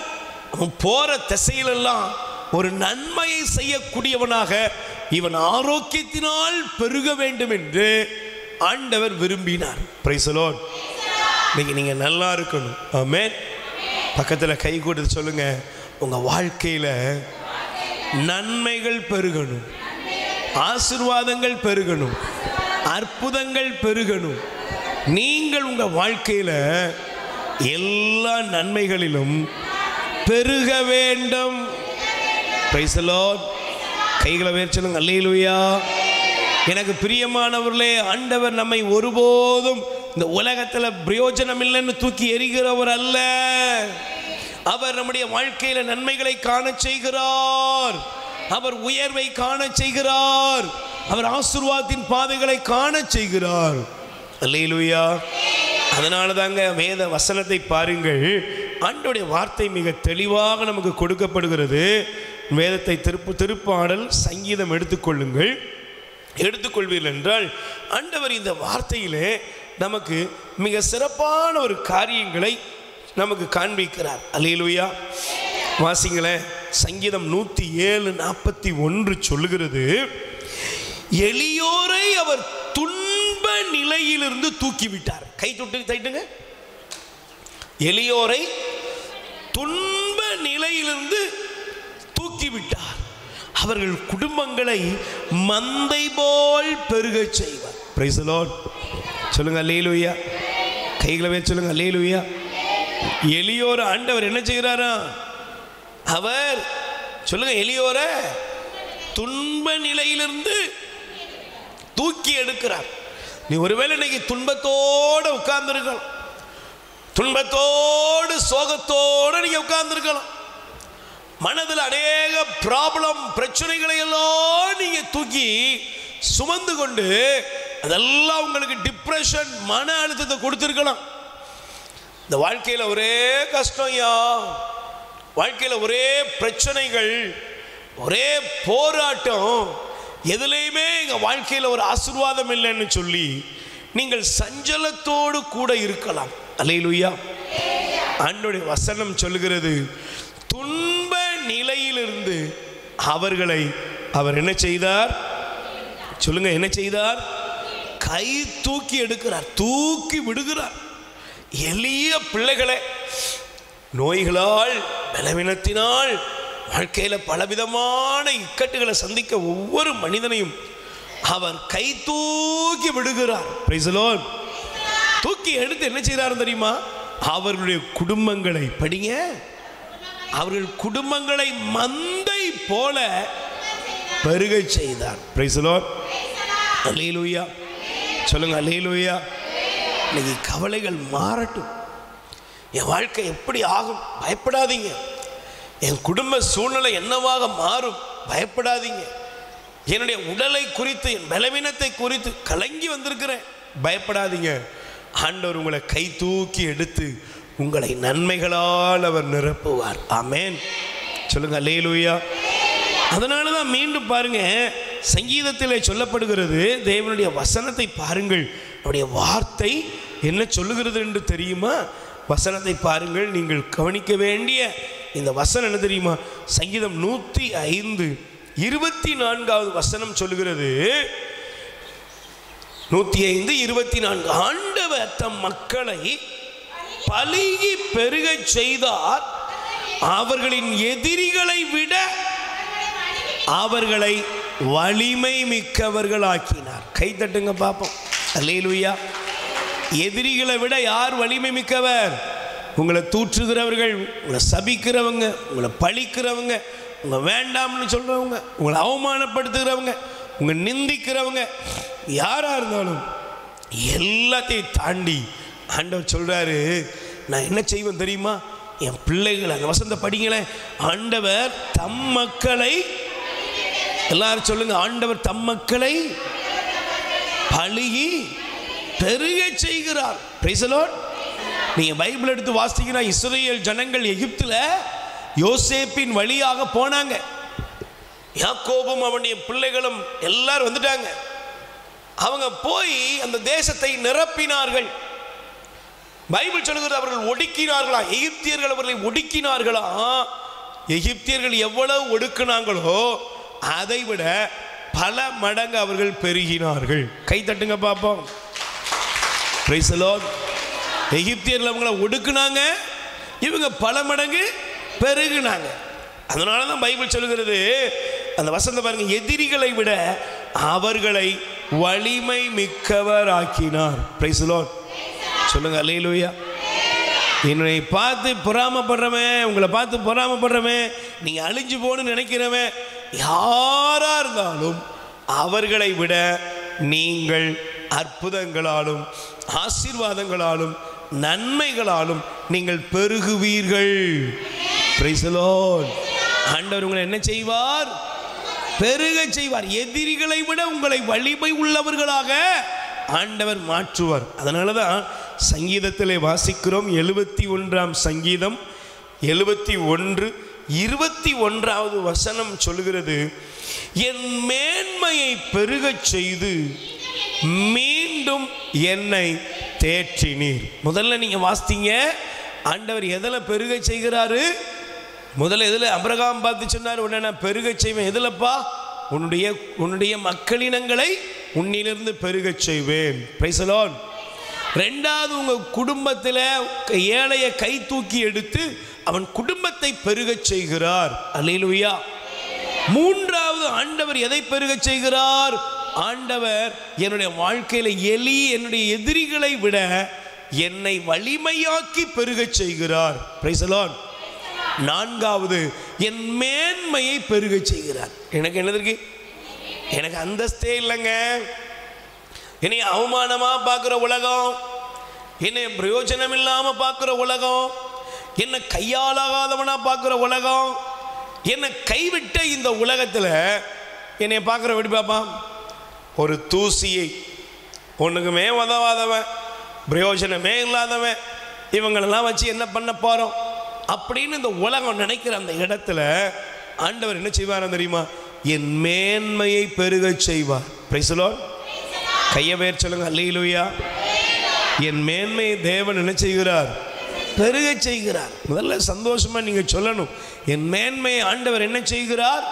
அவன் போற திசையிலெல்லாம் ஒரு நன்மையை செய்யக்கூடியவனாக இவன் ஆரோக்கியத்தினால் பெருக வேண்டும் என்று ஆண்டவர் விரும்பினார். Price the Lord. நீங்க நல்லா இருக்கணும். ஆமென். பக்கத்தில் கை கொடுத்து சொல்லுங்க, உங்க வாழ்க்கையில நன்மைகள் பெருகணும், ஆசீர்வாதங்கள் பெருகணும், அற்புதங்கள் பெருகணும். நீங்கள் உங்க வாழ்க்கையில எல்லா நன்மைகளிலும் பெருக வேண்டும். Price the Lord. கைகளை உயர்த்தி சொல்லுங்க அல்லேலூயா. எனக்கு பிரியமானவர்களே, ஆண்டவர் நம்மை ஒருபோதும் இந்த உலகத்தில் பிரயோஜனம் இல்லைன்னு தூக்கி எறிகிறவர் அல்ல. அவர் நம்முடைய வாழ்க்கையில நன்மைகளை காண செய்கிறார், அவர் உயர்வை காண செய்கிறார், அவர் ஆசீர்வாதத்தின் பாதைகளை காண செய்கிறார். அல்லேலூயா. அதனால தாங்க வேத வசனத்தை பாருங்கள், ஆண்டவருடைய வார்த்தை மிக தெளிவாக நமக்கு கொடுக்கப்படுகிறது. வேதத்தை திருப்பாடல் சங்கீதம் எடுத்துக்கொள்ளுங்கள். எடுத்துக்கொள்வீர்கள் என்றால் ஆண்டவர் இந்த வார்த்தையிலே நமக்கு மிக சிறப்பான ஒரு காரியங்களை நமக்கு காண்பிக்கிறார். அல்லேலூயா. வாசிங்களேன். சங்கீதம் 107:41 சொல்லுகிறது, எளியோரை அவர் துன்ப நிலையிலிருந்து தூக்கிவிட்டார். கை தொட்டு தைட்டுங்க. எளியோரை துன்ப நிலையிலிருந்து தூக்கிவிட்டார், அவர்கள் குடும்பங்களை மந்தை போல் பெருக செய்வார். Price the Lord. சொல்லுங்க அல்லேலூயா. கைகளை வச்சு சொல்லுங்க அல்லேலூயா. எளியோர் ஆண்டவர் என்ன செய்கிறாரா? அவர் சொல்லுங்க, எளியோரை துன்ப நிலையிலிருந்து தூக்கி எடுக்கிறார். நீ ஒருவேளை இன்னைக்கு துன்பத்தோடு உட்கார்ந்து இருக்கலாம், துன்பத்தோடு சோகத்தோடு நீங்க உட்கார்ந்து இருக்கலாம். மனதில் அநேக ப்ராப்ளம், பிரச்சனைகளை எல்லாம் நீங்க தூக்கி சுமந்து கொண்டு அதெல்லாம் உங்களுக்கு டிப்ரெஷன், மன அழுத்தத்தை கொடுத்திருக்கலாம். இந்த வாழ்க்கையில் ஒரே கஷ்டம், வாழ்க்கையில் ஒரே பிரச்சனைகள், ஒரே போராட்டம். எதுலேயுமே எங்கள் வாழ்க்கையில் ஒரு ஆசீர்வாதம் இல்லைன்னு சொல்லி நீங்கள் சஞ்சலத்தோடு கூட இருக்கலாம். அல்லேலூயா. ஆண்டவருடைய வசனம் சொல்லுகிறது, துன்ப நிலையிலிருந்து அவர்களை அவர் என்ன செய்தார் சொல்லுங்க, என்ன செய்தார்? கை தூக்கி எடுக்கிறார், தூக்கி விடுகிறார். எளிய பிள்ளைகளை நோய்களால் பலவீனத்தினால் வாழ்க்கையில் பலவிதமான இக்கட்டுகளை சந்திக்க ஒவ்வொரு மனிதனையும் அவர் கை தூக்கி விடுகிறார். Price the Lord. தூக்கி எடுத்து என்ன செய்கிறார் தெரியுமா? அவர்களுடைய குடும்பங்களை படிங்க, அவர்கள் குடும்பங்களை மந்தை போல பெருக செய்தார். Praise the Lord. அல்லேலூயா. சொல்லுங்க அல்லேலூயா. இன்னைக்கு கவலைகள் மாறட்டும். என் வாழ்க்கை எப்படி ஆகும்? பயப்படாதீங்க. என் குடும்ப சூழ்நிலை என்னவாக மாறும்? பயப்படாதீங்க. என்னுடைய உடலை குறித்து, என் பலவீனத்தை குறித்து கலங்கி வந்திருக்கிறேன், பயப்படாதீங்க. ஆண்டவர் உங்களை கை தூக்கி எடுத்து உங்களை நன்மைகளால் அவர் நிரப்புவார். ஆமென். சொல்லுங்க அல்லேலூயா. அதனால தான் மீண்டும் பாருங்க, சங்கீதத்தில் சொல்லப்படுகிறது, தேவனுடைய வசனத்தை பாருங்கள், அவருடைய வார்த்தை என்ன சொல்லுகிறது என்று தெரியுமா? வசனத்தை பாருங்கள். நீங்கள் கவனிக்க வேண்டிய இந்த வசனம் என்ன தெரியுமா? சங்கீதம் 105:24 வசனம் சொல்லுகிறது. 105:24, ஆண்டவர் தம் மக்களை பலுகி பெருக செய்தார், அவர்களின் எதிரிகளை விட அவர்களை வலிமை மிக்கவர்கள் ஆக்கினார். கை தட்டுங்க பார்ப்போம். அல்லேலூயா. எதிரிகளை விட யார் வலிமை மிக்கவர்? உங்களை தூற்றுகிறவர்கள், உங்களை சபிக்கிறவங்க, உங்களை பழிக்கிறவங்க, உங்களை வேண்டாம்னு சொல்கிறவங்க, உங்களை அவமானப்படுத்துகிறவங்க, உங்களை நிந்திக்கிறவங்க, யாராக இருந்தாலும் எல்லாத்தையும் தாண்டி ஆண்டவர் சொல்கிறாரு, நான் என்ன செய்வேன் தெரியுமா? என் பிள்ளைகளை, அந்த வசந்த படிங்களேன், ஆண்டவர் தம் மக்களை, எல்லாரும் சொல்லுங்க, ஆண்டவர் தம் மக்களை பலுகி பெருக செய்கிறார். Price the Lord. நீங்க பைபிள் எடுத்து வாசித்தீங்கன்னா, இஸ்ரவேல் ஜனங்கள் எகிப்துல யோசேப்பின் வழியாக போனாங்க. யாக்கோபும் அவனுடைய பிள்ளைகளும் எல்லாரும் வந்துட்டாங்க. அவங்க போய் அந்த தேசத்தை நிரப்பினார்கள். பைபிள் சொல்லுகிறது, அவர்கள் ஒடுக்கினார்களா, எகிப்தியர்கள் அவர்களை ஒடுக்கினார்களா. எகிப்தியர்கள் எவ்வளவு ஒடுக்கினாங்களோ அதை விட பல மடங்கு அவர்கள் பெருகினார்கள். கை தட்டுங்க பார்ப்போம். Price the Lord. எகிப்தியர்கள் அவங்கள ஒடுக்குனாங்க, இவங்க பல மடங்கு பெருகினாங்க. அதனால தான் பைபிள் சொல்லுகிறது, அந்த வசனத்தை பாருங்க, எதிரிகளை விட அவர்களை வலிமை மிக்கவர் ஆக்கினார். Praise the Lord. சொல்லுங்க அல்லேலூயா. என்னை பார்த்து பொறாமப்படுறவன், உங்களை பார்த்து பொறாமப்படுறவன், நீங்கள் அழிஞ்சு போகணும்னு நினைக்கிறவன் யாராக இருந்தாலும் அவர்களை விட நீங்கள் அற்புதங்களாலும் ஆசீர்வாதங்களாலும் நன்மைகளாலும் நீங்கள் பெருகுவீர்கள். Price the Lord. ஆண்டவர் உங்களை என்ன செய்வார்? பெருக செய்வார். எதிரிகளை விட உங்களை வலிமை உள்ளவர்களாக ஆண்டவர் மாற்றுவார். அதனால தான் சங்கீதத்திலே வாசிக்கிறோம், 71ஆம் சங்கீதம் 71:21 வசனம் சொல்லுகிறது, என் மேன்மையை பெருகச் செய்து மீண்டும் என்னை தேற்றினீர். முதல்ல நீங்க வாசித்தீங்க, ஆண்டவர் எதில் பெருக செய்கிறாரு? முதல்ல எதில்? அபிரகாம் பார்த்து சொன்னார், உன்னை நான் பெருக செய்வேன். எதிலப்பா? உன்னுடைய மக்களினங்களை உன்னிலிருந்து பெருக செய்வேன். Price the Lord. ரெண்டாவது, உங்க குடும்பத்தில் ஏழையை கை தூக்கி எடுத்து அவன் குடும்பத்தை பெருக செய்கிறார். அல்லேலூயா. மூன்றாவது, ஆண்டவர் எதை பெருக செய்கிறார்? ஆண்டவர் என்னுடைய வாழ்க்கையில் என்னுடைய எதிரிகளை விட என்னை வலிமையாக்கி பெருக செய்கிறார். Price the Lord. நான்காவது, என் மேன்மையை பெருக செய்கிறார். எனக்கு என்னது? எனக்கு அந்தஸ்தே இல்லைங்க. என்னை அவமானமா பார்க்குற உலகம், என்னை பிரயோஜனம் இல்லாம பார்க்குற உலகம், என்னை கையாளாகாதவனா பார்க்குற உலகம், என்னை கைவிட்ட இந்த உலகத்தில் என்னை பார்க்குற எப்படி பார்ப்பான்? ஒரு தூசியை, ஒன்றுக்குமே உதவாதவன், பிரயோஜனமே இல்லாதவன், இவங்களெல்லாம் வச்சு என்ன பண்ண போகிறோம் அப்படின்னு இந்த உலகம் நினைக்கிற அந்த இடத்துல ஆண்டவர் என்ன செய்வார் தெரியுமா? என் மேன்மையை பெருகச் செய்வார். Price the Lord. கையை வேர் சொல்லுங்க, அல்லேலூயா. என் மேன்மையை தேவன் என்ன செய்கிறார்? பெருகச் செய்கிறார். முதல்ல சந்தோஷமா நீங்க சொல்லணும், என் மேன்மையை ஆண்டவர் என்ன செய்கிறார்?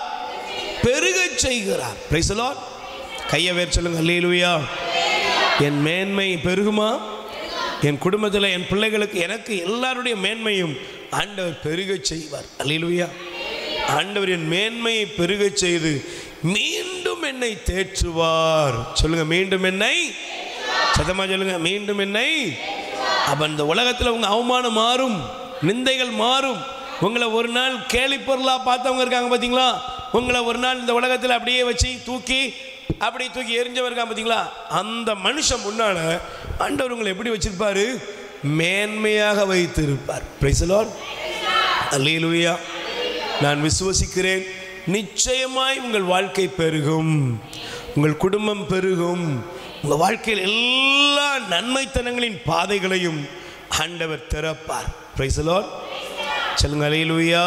பெருகச் செய்கிறார். Price the Lord. கையை வேர் சொல்லுங்க, அல்லேலூயா. என் மேன்மை பெருகுமா? என் குடும்பத்தில் என் பிள்ளைகளுக்கு எனக்கு எல்லாருடைய மேன்மையும் ஆண்டவர் பெருகச் செய்வார். அல்லேலூயா. ஆண்டவர் என் மேன்மையை பெருகச் செய்து மீண்டும் என்னை தேற்றுவார். சொல்லுங்க, மீண்டும் என்னை, சத்தமா சொல்லுங்க, மீண்டும் என்னை. அப்ப இந்த உலகத்தில் உங்க அவமானம் மாறும், நிந்தைகள் மாறும். உங்களை ஒரு நாள் கேலி பொருளா பார்த்தவங்க இருக்காங்க பார்த்தீங்களா? உங்களை ஒரு நாள் இந்த உலகத்தில் அப்படியே வச்சு தூக்கி எரிஞ்சவர் இருக்காங்க பார்த்தீங்களா? அந்த மனுஷன் முன்னால ஆண்டவர் உங்களை எப்படி வச்சிருப்பாரு? மேன்மையாக வைத்திருப்பார். Praise the Lord. அல்லேலூயா. நான் விசுவசிக்கிறேன், நிச்சயமாய் உங்கள் வாழ்க்கை பெருகும், உங்கள் குடும்பம் பெருகும், உங்கள் வாழ்க்கையில் எல்லா நன்மைத்தனங்களின் பாதைகளையும் ஆண்டவர் திறப்பார். Praise the Lord. சொல்லுங்க, அல்லேலூயா.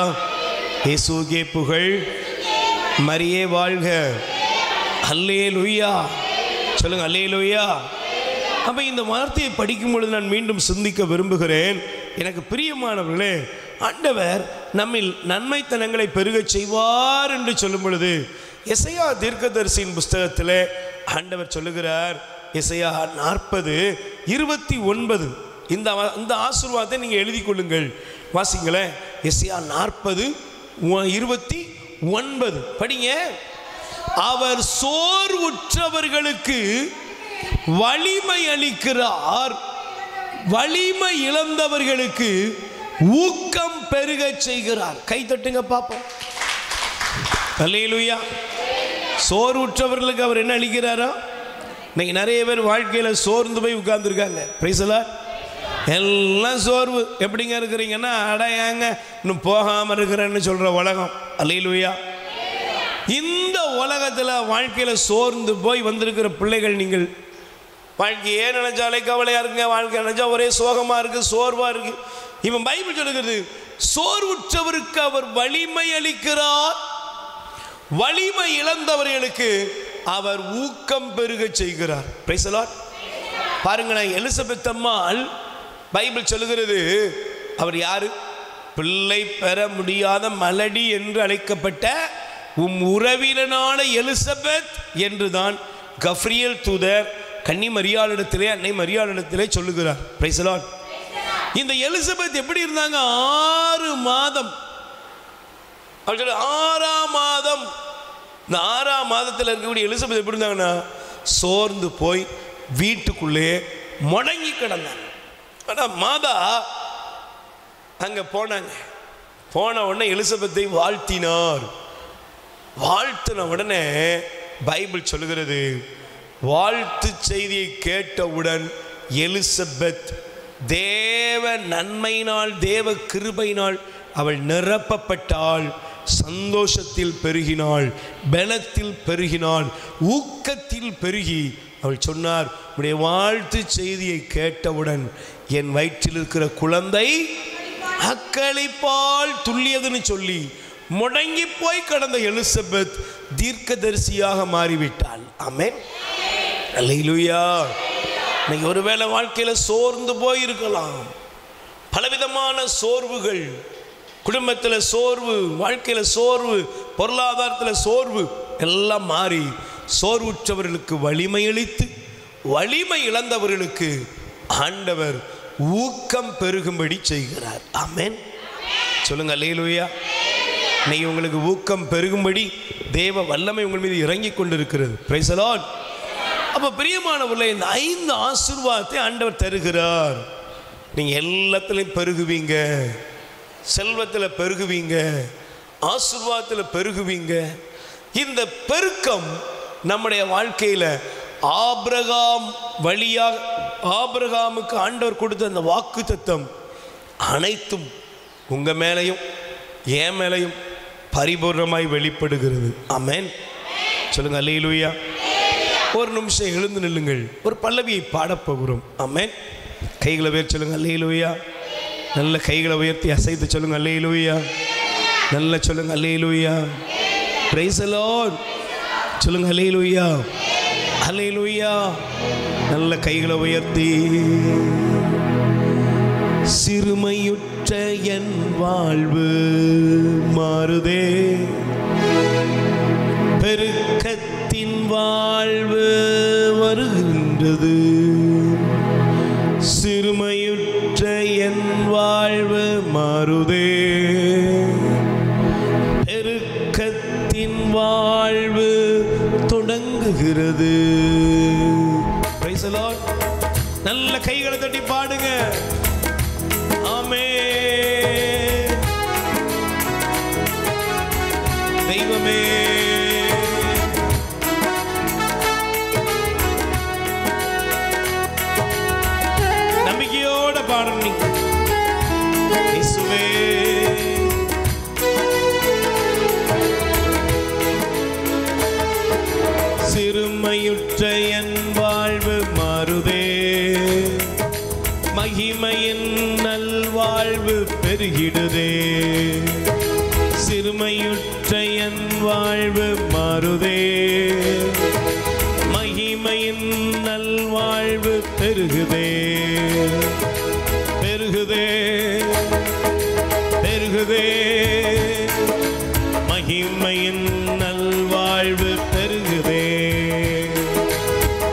இயேசுவுக்கே புகழ், மரியே வாழ்க. அல்லேலூயா. சொல்லுங்க, அல்லேலூயா. அப்ப இந்த வார்த்தையை படிக்கும் பொழுது நான் மீண்டும் சிந்திக்க விரும்புகிறேன். எனக்கு பிரியமானவர்களே, ஆண்டவர் நம்மில் நன்மைத்தனங்களை பெருகச் செய்வார் என்று சொல்லும் பொழுது எசையா தீர்க்கதரிசியின் புஸ்தகத்தில் ஆண்டவர் சொல்லுகிறார், எசையா 40:29. இந்த ஆசீர்வாதத்தை நீங்கள் எழுதி கொள்ளுங்கள், வாசிங்களேன். எசையா 40:29 படிங்க. அவர் சோர்வுற்றவர்களுக்கு வலிமை அளிக்கிறார், வலிமை இழந்தவர்களுக்கு ஊக்கம் பெருகச் செய்கிறார். கை தட்டுங்க பாப்போம். அல்லேலூயா. சோர்வுற்றவர்களுக்கு அவர் என்ன அளிக்கிறாரா? இன்னைக்கு நிறைய பேர் வாழ்க்கையில் சோர்ந்து போய் உட்கார்ந்துருக்காங்க. Price the Lord. எல்லாம் சோர்வு. எப்படிங்க இருக்கிறீங்கன்னா, அடையாங்க இன்னும் போகாமல் இருக்கிறேன்னு சொல்கிற உலகம். அல்லேலூயா. இந்த உலகத்தில் வாழ்க்கையில் சோர்ந்து போய் வந்திருக்கிற பிள்ளைகள், நீங்கள் வாழ்க்கையே நினைச்சாலே கவலையாக இருக்குங்க, வாழ்க்கை நினைச்சா ஒரே சோகமாக இருக்குது, சோர்வாக இருக்குது. இவன் பைபிள் சொல்லுகிறது, சோர்வுற்றவருக்கு அவர் வலிமை அளிக்கிறார், வலிமை இழந்தவர்களுக்கு அவர் ஊக்கம் பெருக செய்கிறார். Price the Lord. பாருங்களேன், எலிசபெத் அம்மாள் பைபிள் சொல்லுகிறது, அவர் யாரு? பிள்ளை பெற முடியாத மலடி என்று அழைக்கப்பட்ட உறவினரான எலிசபெத் என்றுதான் கப்ரியேல் தூதர் கன்னி மரியாளிடத்திலே, அன்னை மரியாளிடத்திலே சொல்லுகிறார். Price the Lord. இந்த எலிசபெத் எப்படி இருந்தாங்க? 6 மாதம். அவர் சொல்ல 6ஆம் மாதம். இந்த 6ஆம் மாதத்தில் இருக்கக்கூடிய எலிசபெத் எப்படி இருந்தாங்கன்னா, சோர்ந்து போய் வீட்டுக்குள்ளே முடங்கி கிடந்தாங்க. ஆனால் மாதா அங்கே போனாங்க. போன உடனே எலிசபெத்தை வாழ்த்தினார். வாழ்த்தின உடனே பைபிள் சொல்லுகிறது, வாழ்த்து செய்தியை கேட்டவுடன் எலிசபெத் தேவ நன்மையினால், தேவ கிருபையினால் அவள் நிரப்பப்பட்டாள், சந்தோஷத்தில் பெருகினாள், பலத்தில் பெருகினாள், ஊக்கத்தில் பெருகி அவள் சொன்னார், உடைய வாழ்த்து செய்தியை கேட்டவுடன் என் வயிற்றில் இருக்கிற குழந்தை அக்களிப்பால் துள்ளியதுன்னு சொல்லி முடங்கி போய் கடந்த எலிசபெத் தீர்க்கதரிசியாக மாறிவிட்டாள். ஆமென். அல்லேலூயா. இன்னைக்கு ஒருவேளை வாழ்க்கையில் சோர்ந்து போயிருக்கலாம், பலவிதமான சோர்வுகள், குடும்பத்தில் சோர்வு, வாழ்க்கையில் சோர்வு, பொருளாதாரத்தில் சோர்வு எல்லாம் மாறி சோர்வுற்றவர்களுக்கு வலிமை அளித்து, வலிமை இழந்தவர்களுக்கு ஆண்டவர் ஊக்கம் பெருகும்படி செய்கிறார். ஆமென். சொல்லுங்க, அல்லேலூயா. இன்னைக்கு உங்களுக்கு ஊக்கம் பெருகும்படி தேவ வல்லமை உங்கள் மீது இறங்கி கொண்டிருக்கிறது. Price the Lord. அப்போ பிரியமானவர்களே, இந்த 5 ஆசீர்வாதத்தை ஆண்டவர் தருகிறார். நீங்கள் எல்லாத்துலேயும் பெருகுவீங்க, செல்வத்தில் பெருகுவீங்க, ஆசீர்வாதத்தில் பெருகுவீங்க. இந்த பெருக்கம் நம்முடைய வாழ்க்கையில் ஆபிரகாம் வழியாக, ஆபிரகாமுக்கு ஆண்டவர் கொடுத்த அந்த வாக்குத்தத்தம் அனைத்தும் உங்கள் மேலையும் என் மேலையும் பரிபூர்ணமாய் வெளிப்படுகிறது. ஆமென். சொல்லுங்க, அல்லேலூயா. ஒரு நிமிஷம் எழுந்து நில்லுங்கள், ஒரு பல்லவியை பாடப்போகிறோம். ஆமென். கைகளை உயர்த்தி சொல்லுங்க, அல்லேலூயா. நல்ல கைகளை உயர்த்தி அசைத்து சொல்லுங்க, அல்லேலூயா. நல்ல சொல்லுங்க, அல்லேலூயா. Praise the Lord. சொல்லுங்க ஹல்லேலூயா, ஹல்லேலூயா. நல்ல கைகளை உயர்த்தி. சிறுமையுற்ற என் வாழ்வு மாறுதே, பெருக்கத்தின் வாழ்வு வருகின்றது. சிறுமையுற்ற என் வாழ்வு மாறுதே, பெருக்கத்தின் வாழ்வு தொடங்குகிறது. Price the Lord. நல்ல கைகளை தட்டி பாடுங்க. ஆமென். தெய்வமே, நம்பிக்கையோட பாடணும். இயேசுவே, சிறுமையுற்ற என் வாழ்வு மாறுதே, மகிமையின் நல்வாழ்வு பெருகிடுதே. சிறுமையுற்ற என் வாழ்வு மாறுதே, மகிமையின் நல்வாழ்வு பெருகுதே, பெருகுதே, பெருகுதே. மகிமையின் நல்வாழ்வு பெருகுதே,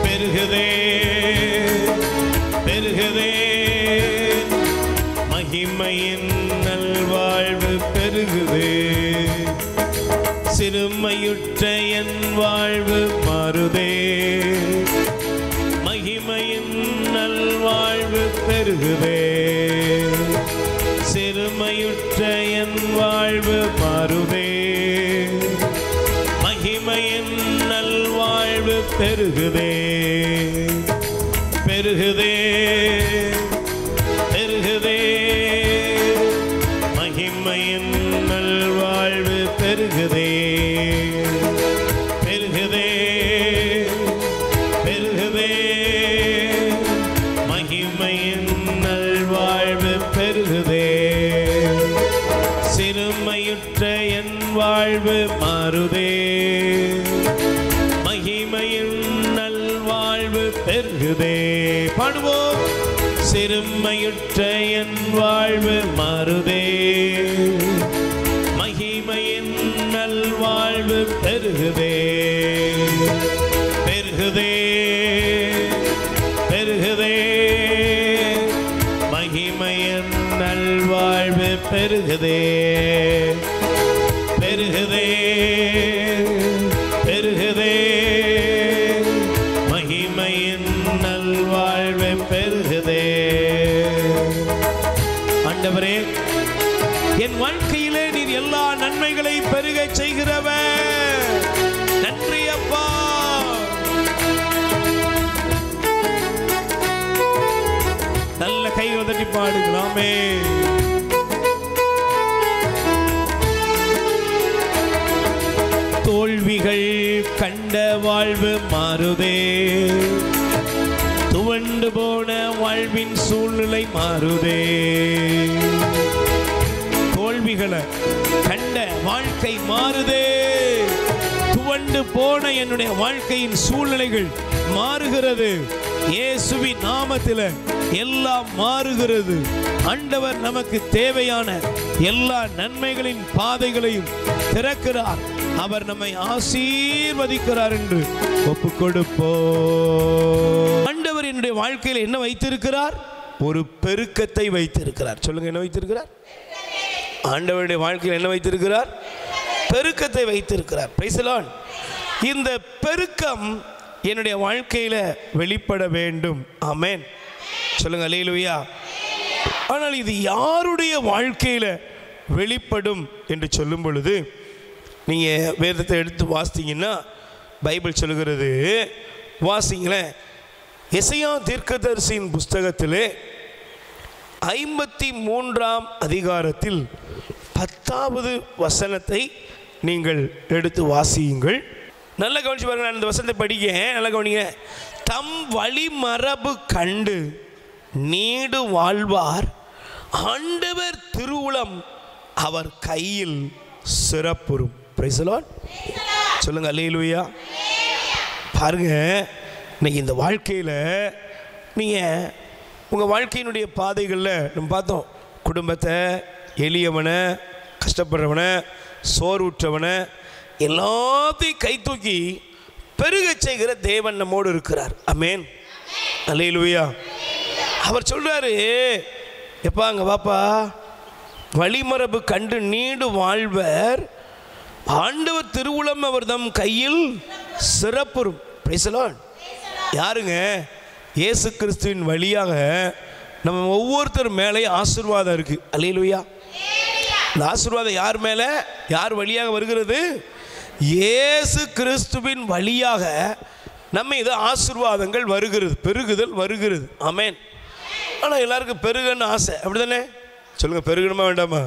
பெருகுதே, பெருகுதே. மகிமையின் நல்வாழ்வு பெருகுதே. சிறுமையுற்ற என் வாழ்வு மாறுதே, மகிமையின் நல்வாழ்வு பெருகுதே. சிறுமையுற்ற என் வாழ்வு மாறுதே, மகிமையின் நல்வாழ்வு பெருகுதே, பெருகுதே, பெருகுதே. மகிமையின் நல்வாழ்வு பெருகுதே, பெருகுதே, பெருகுதே. மகிமையின் நல்வாழ்வு பெருகுதே. சிறுமையுற்ற என் வாழ்வு மாறுதே, மகிமையின் நல்வாழ்வு பெருகுதே. பாடுவோம். சிறுமையுற்ற என் வாழ்வு மாறுதே, மகிமையின் நல்வாழ்வு பெருகுதே, பெருகுதே, பெருகுதே. மகிமையின் நல்வாழ்வு பெருகுதே, பெருகுதே, பெருகுதே. மகிமையின் நல்வாழ்வு பெருகுதே. ஆண்டவரே, என் வாழ்க்கையிலே நீர் எல்லா நன்மைகளை பெருக செய்கிறவர். நன்றி அப்பா. நல்ல கை உதட்டி பாடுகளாமே. தோல்விகள் கண்ட வாழ்வு மாறுதே, துவண்டு போன வாழ்வின் சூழ்நிலை மாறுதே. தோல்விகளை கண்ட வாழ்க்கை மாறுதே, துவண்டு போன என்னுடைய வாழ்க்கையின் சூழ்நிலைகள் மாறுகிறது. இயேசுவின் நாமத்தில் எல்லாம் மாறுகிறது. ஆண்டவர் நமக்கு தேவையான எல்லா நன்மைகளின் பாதைகளையும் திறக்கிறார். அவர் நம்மை ஆசீர்வதிக்கிறார் என்று ஒப்பு கொடுப்போம். ஆண்டவர் என்னுடைய வாழ்க்கையில் என்ன வைத்திருக்கிறார்? ஒரு பெருக்கத்தை வைத்திருக்கிறார். சொல்லுங்க, என்ன வைத்திருக்கிறார்? ஆண்டவருடைய வாழ்க்கையில் என்ன வைத்திருக்கிறார்? பெருக்கத்தை வைத்திருக்கிறார். Price the Lord. இந்த பெருக்கம் என்னுடைய வாழ்க்கையில் வெளிப்பட வேண்டும். ஆமென். சொல்லுங்க அல்லேலூயா. ஆனால் இது யாருடைய வாழ்க்கையில் வெளிப்படும் என்று சொல்லும் பொழுது நீங்கள் வேதத்தை எடுத்து வாசித்தீங்கன்னா பைபிள் சொல்லுகிறது. வாசிங்களேன். எசையா தீர்க்கதரிசியின் புஸ்தகத்திலே 53ஆம் அதிகாரத்தில் 10வது வசனத்தை நீங்கள் எடுத்து வாசியுங்கள். நல்ல கவனிச்சு பாருங்க. நான் இந்த வசனத்தை படிக்க நல்ல கவனிங்க. தம் வழிமரபு கண்டு நீடு வாழ்வார், ஆண்டவர் திருவுளம் அவர் கையில் சிறப்புறும். Price the Lord. சொல்லுங்க அல்லேலூயா. பாருங்க, இன்னைக்கு இந்த வாழ்க்கையில் நீங்கள் உங்கள் வாழ்க்கையினுடைய பாதைகளில் நம்ம பார்த்தோம், குடும்பத்தை, எளியவனை, கஷ்டப்படுறவனை, சோர்வுற்றவனை எல்லாத்தையும் கை தூக்கி பெருக செய்கிற தேவன் நம்மோடு இருக்கிறார். ஆமென், அல்லேலூயா. அவர் சொல்கிறாரு, எப்பா அங்கே வாப்பா, வழிமரபு கண்டு நீடு வாழ்வர், ஆண்டவர் திருவுளம் அவர் தம் கையில் சிறப்புறும். Price the Lord. யாருங்க? இயேசு கிறிஸ்துவின் வழியாக நம்ம ஒவ்வொருத்தர் மேலே ஆசீர்வாதம் இருக்குது. அல்லேலூயா. இந்த ஆசீர்வாதம் யார் மேலே, யார் வழியாக வருகிறது? இயேசு கிறிஸ்துவின் வழியாக நம்ம இது ஆசீர்வாதங்கள் வருகிறது, பெருகுதல் வருகிறது. ஆமென். ஆனால் எல்லாருக்கும் பெருகன்னு ஆசை, அப்படி தானே? சொல்லுங்கள், பெருகணுமா வேண்டாமா?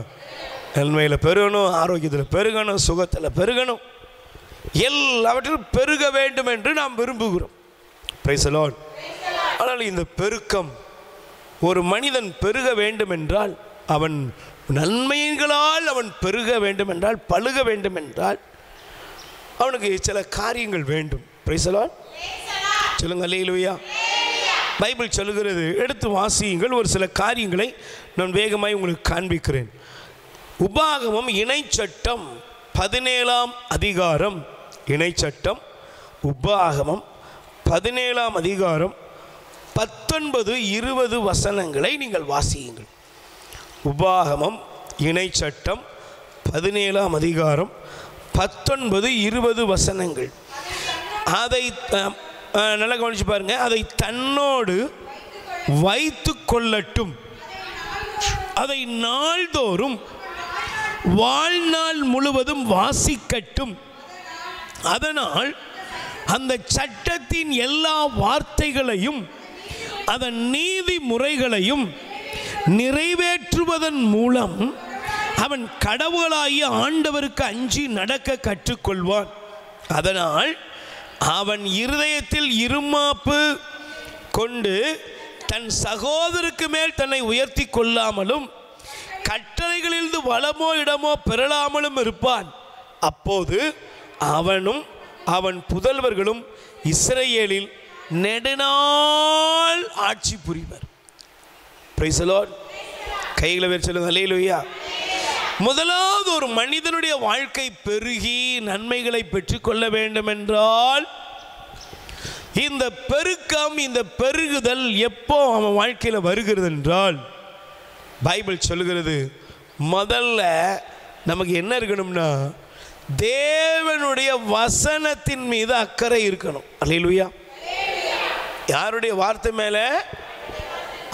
நன்மையில் பெருகணும், ஆரோக்கியத்தில் பெருகணும், சுகத்தில் பெருகணும், எல்லாவற்றிலும் பெருக வேண்டும் என்று நாம் விரும்புகிறோம். Price the Lord. ஆனால் இந்த பெருக்கம், ஒரு மனிதன் பெருக வேண்டும் என்றால், அவன் நன்மைகளால் அவன் பெருக வேண்டும் என்றால், பழுக வேண்டும் என்றால் அவனுக்கு சில காரியங்கள் வேண்டும். Price the Lord. சொல்லுங்க அல்லேலூயா. பைபிள் சொல்லுகிறது, எடுத்து வாசியுங்கள். ஒரு சில காரியங்களை நான் வேகமாய் உங்களுக்கு காண்பிக்கிறேன். உபாகமம் இணைச்சட்டம் 17ஆம் அதிகாரம், இணைச்சட்டம் உபாகமம் 17ஆம் அதிகாரம் 19-20 வசனங்களை நீங்கள் வாசியுங்கள். உபாகமம் இணைச்சட்டம் 17ஆம் அதிகாரம் 19-20 வசனங்கள். அதை நல்லா கவனிச்சு பாருங்க. அதை தன்னோடு வைத்து கொள்ளட்டும், அதை நாள்தோறும் வாழ்நாள் முழுவதும் வாசிக்கட்டும். அதனால் அந்த சட்டத்தின் எல்லா வார்த்தைகளையும் அதன் நீதி முறைகளையும் நிறைவேற்றுவதன் மூலம் அவன் கடவுளாகிய ஆண்டவருக்கு அஞ்சி நடக்க கற்றுக்கொள்வான். அதனால் அவன் இருதயத்தில் இருமாப்பு கொண்டு தன் சகோதரருக்கு மேல் தன்னை உயர்த்தி கொள்ளாமலும் கட்டளைகளிலிருந்து வளமோ இடமோ பெறலாமலும் இருப்பான். அப்போது அவனும் அவன் புதல்வர்களும் இஸ்ரவேலில் நெடுநாள் ஆட்சி புரிவர். Price the Lord. கைகளை வேறு சொல்லுங்க அல்லேலூயா. முதலாவது, ஒரு மனிதனுடைய வாழ்க்கை பெருகி நன்மைகளை பெற்றுக்கொள்ள வேண்டும் என்றால், இந்த பெருக்கம், இந்த பெருகுதல் எப்போ அவன் வாழ்க்கையில் வருகிறது என்றால், பைபிள் சொல்லுகிறது, முதல்ல நமக்கு என்ன இருக்கணும்னா, தேவனுடைய வசனத்தின் மீது அக்கறை இருக்கணும். அல்லேலூயா. யாருடைய வார்த்தை மேலே?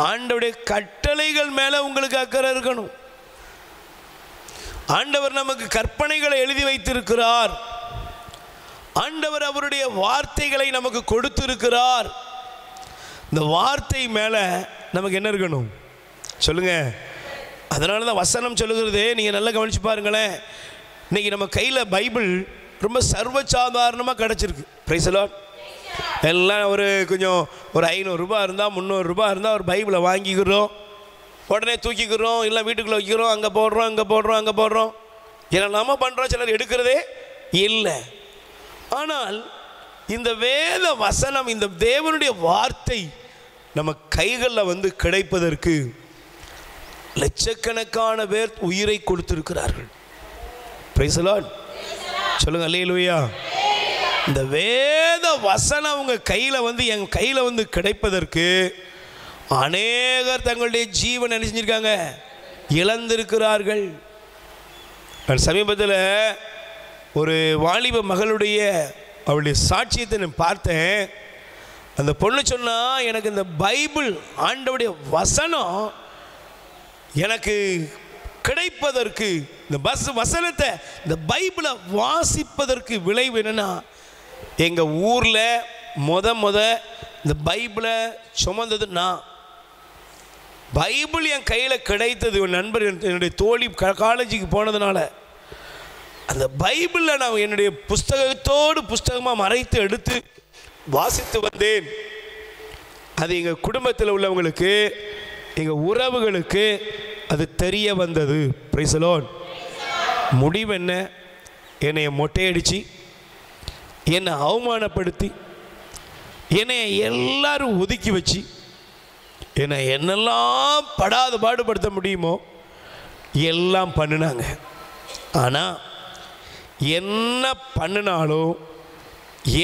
ஆண்டவருடைய கட்டளைகள் மேலே உங்களுக்கு அக்கறை இருக்கணும். ஆண்டவர் நமக்கு கற்பனைகளை எழுதி வைத்திருக்கிறார். ஆண்டவர் அவருடைய வார்த்தைகளை நமக்கு கொடுத்திருக்கிறார். இந்த வார்த்தை மேலே நமக்கு என்ன இருக்கணும் சொல்லுங்க. அதனால தான் வசனம் சொல்லுகிறது. நீங்கள் நல்லா கவனிச்சு பாருங்களேன். இன்றைக்கி நம்ம கையில் பைபிள் ரொம்ப சர்வசாதாரணமாக கிடச்சிருக்கு. Price the Lord. எல்லாம் கொஞ்சம் ஒரு 500 ரூபாய் இருந்தால், 300 ரூபாய் இருந்தால் ஒரு பைபிளை வாங்கிக்கிறோம், உடனே தூக்கிக்கிறோம், இல்லை வீட்டுக்குள்ளே வைக்கிறோம், அங்கே போடுறோம், இங்கே போடுறோம், அங்கே போடுறோம், என்னெல்லாமோ பண்ணுறோம். சிலர் எடுக்கிறதே இல்லை. ஆனால் இந்த வேத வசனம், இந்த தேவனுடைய வார்த்தை நம்ம கைகளில் கிடைப்பதற்கு லட்சக்கணக்கான பேர் உயிரை கொடுத்திருக்கிறார்கள். Price the Lord. சொல்லுங்க அல்லேலூயா. இந்த வேத வசனம் உங்கள் கையில் என் கையில் கிடைப்பதற்கு அநேகர் தங்களுடைய ஜீவன் என்ன செஞ்சிருக்காங்க? இழந்திருக்கிறார்கள். நான் சமீபத்தில் ஒரு வாலிப மகளுடைய அவளுடைய சாட்சியத்தை நான் பார்த்தேன். அந்த பொண்ணு சொன்னா, எனக்கு இந்த பைபிள், ஆண்டவருடைய வசனம் எனக்கு கிடைப்பதற்கு, இந்த வசனத்தை, இந்த பைபிளை வாசிப்பதற்கு விளைவு என்னன்னா, எங்கள் ஊரில் முத இந்த பைபிளை சுமந்தது நான். பைபிள் என் கையில் கிடைத்தது என் நண்பர், என்னுடைய தோழி காலேஜுக்கு போனதுனால. அந்த பைபிளில் நான் என்னுடைய புஸ்தகத்தோடு புஸ்தகமாக மறைத்து எடுத்து வாசித்து வந்தேன். அது எங்கள் குடும்பத்தில் உள்ளவங்களுக்கு, எங்கள் உறவுகளுக்கு அது தெரிய வந்தது. Price the Lord. முடிவு என்ன? என்னை மொட்டையடித்து என்னை அவமானப்படுத்தி என்னை எல்லாரும் ஒதுக்கி வச்சு என்னை என்னெல்லாம் படாத பாடுபடுத்த முடியுமோ எல்லாம் பண்ணினாங்க. ஆனால் என்ன பண்ணினாலும்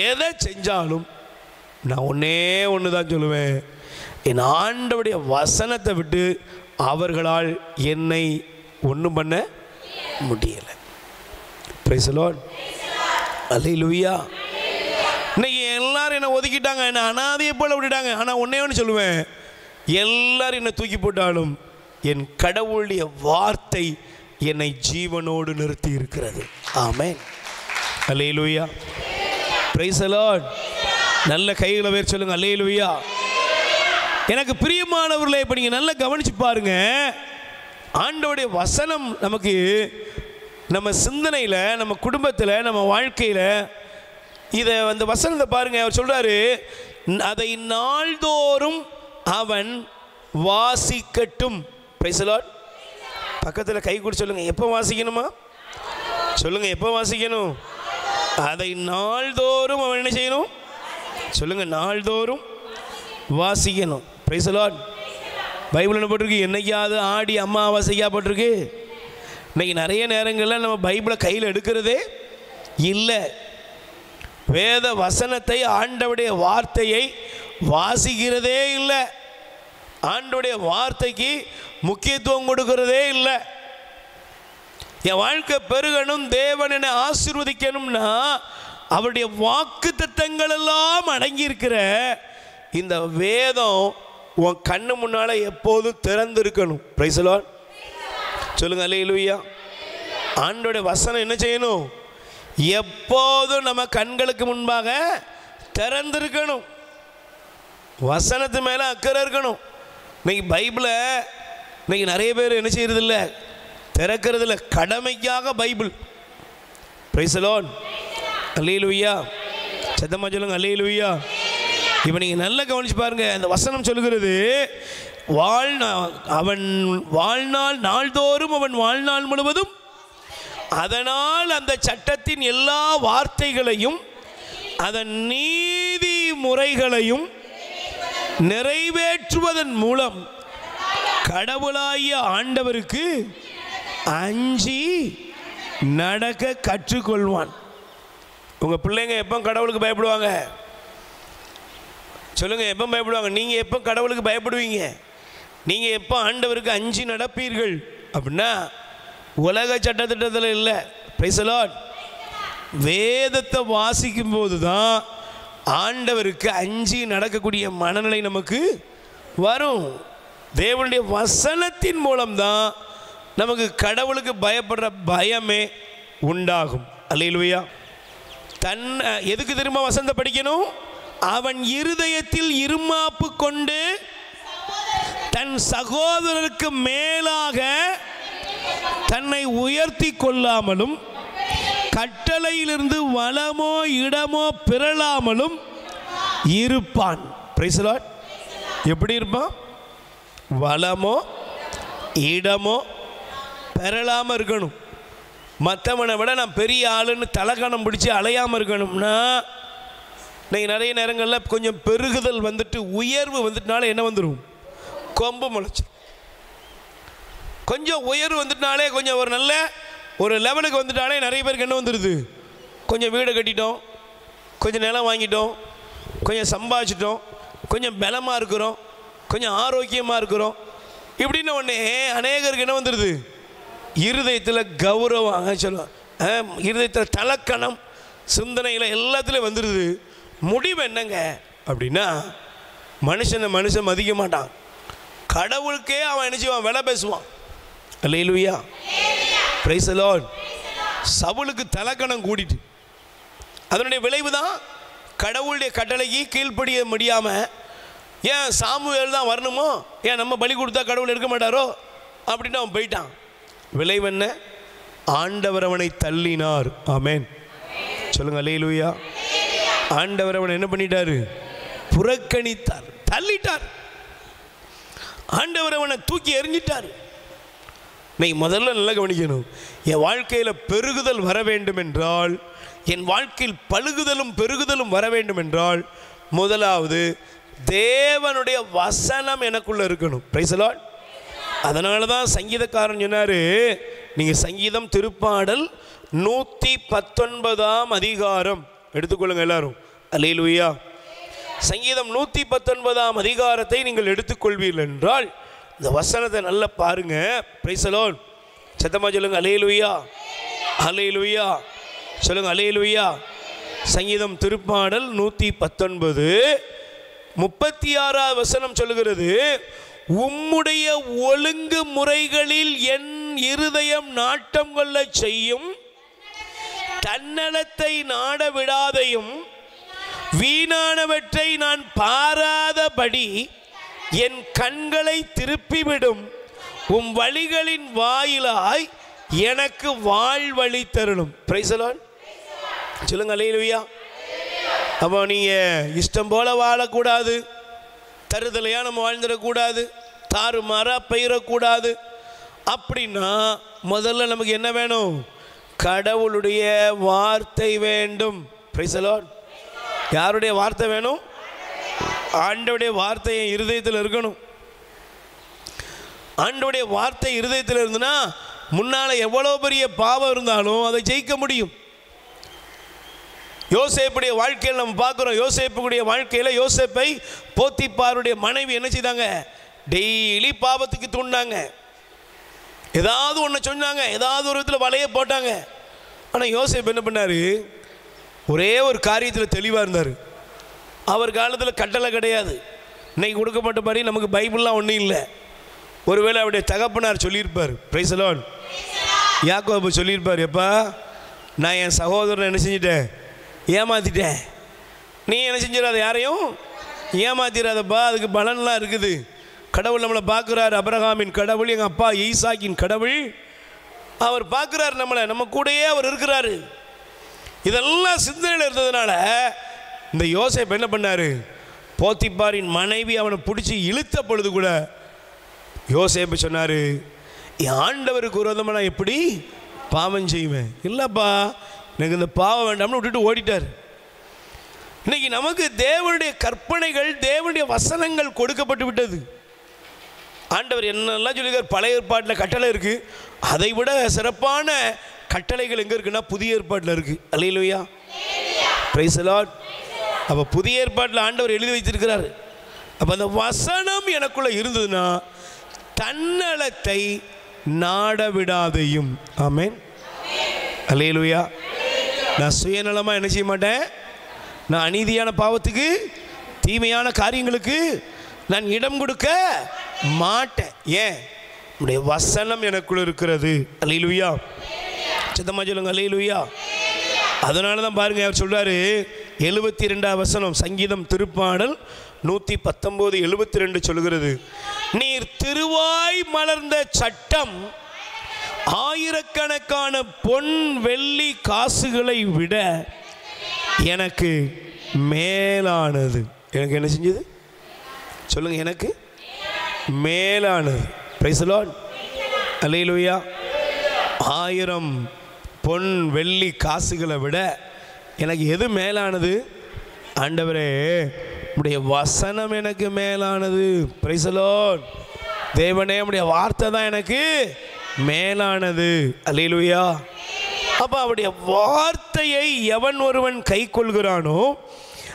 எதை செஞ்சாலும் நான் ஒன்று தான் சொல்லுவேன், என் ஆண்டவருடைய வசனத்தை விட்டு அவர்களால் என்னை ஒன்றும் பண்ண முடியலை. Praise the Lord. அல்லேலூயா. இன்னைக்கு எல்லாரும் என்னை ஒதுக்கிட்டாங்க, என்னை அனாதையை போல விட்டுட்டாங்க. ஆனால் ஒன்று சொல்லுவேன், எல்லாரும் என்னை தூக்கி போட்டாலும் என் கடவுளுடைய வார்த்தை என்னை ஜீவனோடு நிறுத்தி இருக்கிறது. ஆமென். அல்லேலூயா. Praise the Lord. நல்ல கைகளை வேறு சொல்லுங்க. அல்லேலூயா. எனக்கு பிரியமானவர்களே, இப்போ நீங்கள் நல்லா கவனிச்சு பாருங்க. ஆண்டவருடைய வசனம் நமக்கு நம்ம சிந்தனையில், நம்ம குடும்பத்தில், நம்ம வாழ்க்கையில் இதை அந்த வசனத்தை பாருங்க. அவர் சொல்றாரு, அதை நாள்தோறும் அவன் வாசிக்கட்டும். Price the Lord. பக்கத்தில் கை கூட சொல்லுங்க, எப்போ வாசிக்கணுமா சொல்லுங்க, எப்போ வாசிக்கணும்? அதை நாள்தோறும் அவன் என்ன செய்யணும் சொல்லுங்க, நாள்தோறும் வாசிக்கணும். Price the Lord. பைபிள் என்ன போட்டிருக்கு? என்னைக்காவது ஆடி அமாவாசையா போட்டிருக்கு. இன்னைக்கு நிறைய நேரங்களில் நம்ம பைபிளை கையில் எடுக்கிறதே இல்லை. வேத வசனத்தை, ஆண்டவருடைய வார்த்தையை வாசிக்கிறதே இல்லை. ஆண்டவருடைய வார்த்தைக்கு முக்கியத்துவம் கொடுக்கிறதே இல்லை. என் வாழ்க்கை பெருகணும், தேவன் என்னை ஆசீர்வதிக்கணும்னா அவருடைய வாக்கு தத்தங்கள் எல்லாம் அடங்கியிருக்கிற இந்த வேதம் உன் கண்ணு முன்னால் எப்போதும் திறந்திருக்கணும். Price the Lord. சொல்லுங்க அல்லேலூயா. ஆண்டவருடைய வசனம் என்ன செய்யணும்? எப்போதும் நம்ம கண்களுக்கு முன்பாக திறந்திருக்கணும். வசனத்து மேலே அக்கறை இருக்கணும். இன்னைக்கு பைபிளை இன்னைக்கு நிறைய பேர் என்ன செய்யறதில்ல, திறக்கிறதில்ல. கடமைக்காக பைபிள். Praise the Lord. அல்லேலூயா. சத்தமா சொல்லுங்க அல்லேலூயா. இப்போ நீங்கள் நல்லா கவனிச்சு பாருங்க. அந்த வசனம் சொல்லுகிறது, அவன் வாழ்நாள் நாள்தோறும் அவன் வாழ்நாள் முழுவதும் அதனால் அந்த சட்டத்தின் எல்லா வார்த்தைகளையும் அதன் நீதி முறைகளையும் நிறைவேற்றுவதன் மூலம் கடவுளாகிய ஆண்டவருக்கு அஞ்சி நடக்க கற்றுக்கொள்வான். உங்கள் பிள்ளைங்க எப்போ கடவுளுக்கு பயப்படுவாங்க சொல்லுங்கள், எப்போ பயப்படுவாங்க? நீங்கள் எப்போ கடவுளுக்கு பயப்படுவீங்க? நீங்கள் எப்போ ஆண்டவருக்கு அஞ்சி நடப்பீர்கள் அப்படின்னா உலக சட்டத்திட்டத்தில் இல்லை. Price the Lord. வேதத்தை வாசிக்கும் போது தான் ஆண்டவருக்கு அஞ்சி நடக்கக்கூடிய மனநிலை நமக்கு வரும். தேவனுடைய வசனத்தின் மூலம்தான் நமக்கு கடவுளுக்கு பயப்படுற பயமே உண்டாகும். அல்லேலூயா. எதுக்கு திரும்ப வசனத்தை படிக்கணும்? அவன் இருதயத்தில் இருமாப்பு கொண்டு தன் சகோதரருக்கு மேலாக தன்னை உயர்த்தி கொள்ளாமலும் கட்டளையிலிருந்து வலமோ இடமோ பிறளாமலும் இருப்பான். Price the Lord. எப்படி இருப்பான்? வலமோ இடமோ பெறலாமல் இருக்கணும். மற்றவனை விட நான் பெரிய ஆளுன்னு தலைக்கணம் பிடிச்சி அலையாமல் இருக்கணும்னா இன்னைக்கு நிறைய நேரங்களில் கொஞ்சம் பெருகுதல் வந்துட்டு, உயர்வு வந்துட்டுனால என்ன வந்துடும்? கொம்பு முளைச்சி. கொஞ்சம் உயர்வு வந்துட்டுனாலே, கொஞ்சம் ஒரு நல்ல ஒரு லெவலுக்கு வந்துட்டாலே நிறைய பேருக்கு என்ன வந்துடுது? கொஞ்சம் வீடு கட்டிட்டோம், கொஞ்சம் நிலம் வாங்கிட்டோம், கொஞ்சம் சம்பாதிச்சிட்டோம், கொஞ்சம் பலமாக இருக்கிறோம், கொஞ்சம் ஆரோக்கியமாக இருக்கிறோம். இப்படின்னு ஒன்று அநேகருக்கு என்ன வந்துடுது? இருதயத்தில் கௌரவம் சொல்லுவோம், இருதயத்தில் தலக்கணம், சிந்தனையில் எல்லாத்துலேயும் வந்துடுது. முடிவு என்னங்க அப்படின்னா, மனுஷன் மதிக்க மாட்டான். கடவுளுக்கே அவன் என்ன செய்வான்? விலை பேசுவான். அல்லேலூயா. Praise the Lord. சவுலுக்கு தலக்கணம் கூடிட்டு அதனுடைய விளைவு தான் கடவுளுடைய கட்டளைக்கு கீழ்ப்படிய முடியாமல், ஏன் சாமுவேல் தான் வரணுமோ, ஏன் நம்ம பலி கொடுத்தா கடவுள் இருக்க மாட்டாரோ அப்படின்னு அவன் போயிட்டான். விளைவு என்ன? ஆண்டவர் அவனை தள்ளினார். ஆமென். சொல்லுங்க அல்லேலூயா. ஆண்டவர் அவனை என்ன பண்ணிட்டாரு? புறக்கணித்தார், தள்ளிட்டார். ஆண்டவர் அவனை தூக்கி எறிஞ்சிட்டார். இன்னைக்கு முதல்ல நல்லா கவனிக்கணும். என் வாழ்க்கையில் பெருகுதல் வர வேண்டும் என்றால், என் வாழ்க்கையில் பழுகுதலும் பெருகுதலும் வர வேண்டும் என்றால், முதலாவது தேவனுடைய வசனம் எனக்குள்ள இருக்கணும். Price the Lord. அதனால தான் சங்கீதக்காரன் சொன்னார், நீங்கள் சங்கீதம் திருப்பாடல் 119 அதிகாரம் எடுத்துக்கொள்ளுங்க எல்லாரும். அல்லேலூயா. சங்கீதம் 119 அதிகாரத்தை நீங்கள் எடுத்துக்கொள்வீர்கள் என்றால் இந்த வசனத்தை நல்லா பாருங்க. Price the Lord. சத்தமா சொல்லுங்க அல்லேலூயா, அல்லேலூயா. சொல்லுங்க அல்லேலூயா. சங்கீதம் திருப்பாடல் 119 36 வசனம் சொல்லுகிறது, உம்முடைய ஒழுங்கு முறைகளில் என் இருதயம் நாட்டம் கொள்ள செய்யும், தன்னலத்தை நாட விடாதையும், வீணானவற்றை நான் பாராதபடி என் கண்களை திருப்பிவிடும், உம் வழிகளின் வாயிலாய் எனக்கு வாழ்வழி தரணும். Price the Lord. சொல்லுங்க அல்லேலூயா. அப்போ நீங்கள் இஷ்டம் போல வாழக்கூடாது, தருதலையாக நம்ம வாழ்ந்துடக்கூடாது, தாறுமாறாக பெயரக்கூடாது. அப்படின்னா முதல்ல நமக்கு என்ன வேணும்? கடவுளுடைய வார்த்தை வேண்டும். Price the Lord. யாருடைய வார்த்தை வேணும்? ஆண்டவருடைய வார்த்தை என் இருதயத்தில் இருக்கணும். ஆண்டவருடைய வார்த்தை இருதயத்தில் இருந்துன்னா முன்னால் எவ்வளோ பெரிய பாவம் இருந்தாலும் அதை ஜெயிக்க முடியும். யோசேப்புடைய வாழ்க்கையில் நம்ம பார்க்குறோம். யோசேப்புடைய வாழ்க்கையில் யோசேப்பை போத்திப்பாருடைய மனைவி என்ன செய்தாங்க? டெய்லி பாவத்துக்கு தூண்டாங்க. ஏதாவது ஒன்று சொன்னாங்க, ஏதாவது ஒரு விதத்தில் வலையை போட்டாங்க. ஆனால் யோசேப்பு என்ன பண்ணார்? ஒரே ஒரு காரியத்தில் தெளிவாக இருந்தார். அவர் காலத்தில் கட்டளை கிடையாது. இன்னைக்கு கொடுக்கப்பட்ட மாதிரி நமக்கு பைபிள்லாம் ஒன்றும் இல்லை. ஒருவேளை அவருடைய தகப்பனார் சொல்லியிருப்பார். Price the Lord. யாக்கோபு சொல்லியிருப்பார், எப்பா நான் என் சகோதரனை என்ன செஞ்சிட்டேன்? ஏமாற்றிட்டேன். நீ என்ன செஞ்சிடாத, யாரையும் ஏமாத்திராதப்பா, அதுக்கு பலன்லாம் இருக்குது. கடவுள் நம்மளை பார்க்குறாரு. அபிரகாமின் கடவுள், எங்கள் அப்பா ஈசாக்கின் கடவுள், அவர் பார்க்குறாரு நம்மளை, நம்ம கூடயே அவர் இருக்கிறாரு. இதெல்லாம் சிந்தனையில் இருந்ததுனால இந்த யோசேப்பு என்ன பண்ணார்? போத்திப்பாரின் மனைவி அவனை பிடிச்சி இழுத்த பொழுது கூட யோசேப்பு சொன்னார், என் ஆண்டவருக்கு விரோதமாக நான் எப்படி பாவம் செய்வேன்? இல்லைப்பா, எனக்கு இந்த பாவம் வேண்டாம்னு விட்டுட்டு ஓடிட்டார். இன்னைக்கு நமக்கு தேவனுடைய கற்பனைகள், தேவனுடைய வசனங்கள் கொடுக்கப்பட்டு விட்டது. ஆண்டவர் என்னெல்லாம் சொல்லியிருக்கார். பழைய ஏற்பாட்டில் கட்டளை இருக்குது, அதை விட சிறப்பான கட்டளைகள் எங்கே இருக்குன்னா புதிய ஏற்பாட்டில் இருக்குது. அல்லேலூயா, பிரைஸ் தி லார்ட். அப்போ புதிய ஏற்பாட்டில் ஆண்டவர் எழுதி வைத்திருக்கிறார். அப்போ அந்த வசனம் எனக்குள்ளே இருந்ததுன்னா தன்னலத்தை நாட விடாதையும். ஆமென், அல்லேலூயா. நான் சுயநலமாக என்ன செய்ய மாட்டேன். நான் அநீதியான பாவத்துக்கு, தீமையான காரியங்களுக்கு நான் இடம் கொடுக்க மாட்டேன். ஏன்? உடைய வசனம் எனக்குள்ள இருக்கிறது. அல்லேலூயா. சத்தமா சொல்லுங்க அல்லேலூயா. அதனால தான் பாருங்க, அவர் சொல்றாரு 72 வசனம், சங்கீதம் திருப்பாடல் 119 72 சொல்கிறது, நீர் திருவாய் மலர்ந்த சட்டம் ஆயிரக்கணக்கான பொன் வெள்ளி காசுகளை விட எனக்கு மேலானது. எனக்கு என்ன செஞ்சது? சொல்லுங்க, எனக்கு மேலானது. Price the Lord. அல்லேலூயா. 1000 பொன் வெள்ளி காசுகளை விட எனக்கு எது மேலானது? ஆண்டவரே, உடைய வசனம் எனக்கு மேலானது. Price the Lord. தேவனே, உடைய வார்த்தை தான் எனக்கு மேலானது. அல்லேலூயா. அப்போ அவருடைய வார்த்தையை எவன் ஒருவன் கை கொள்கிறானோ,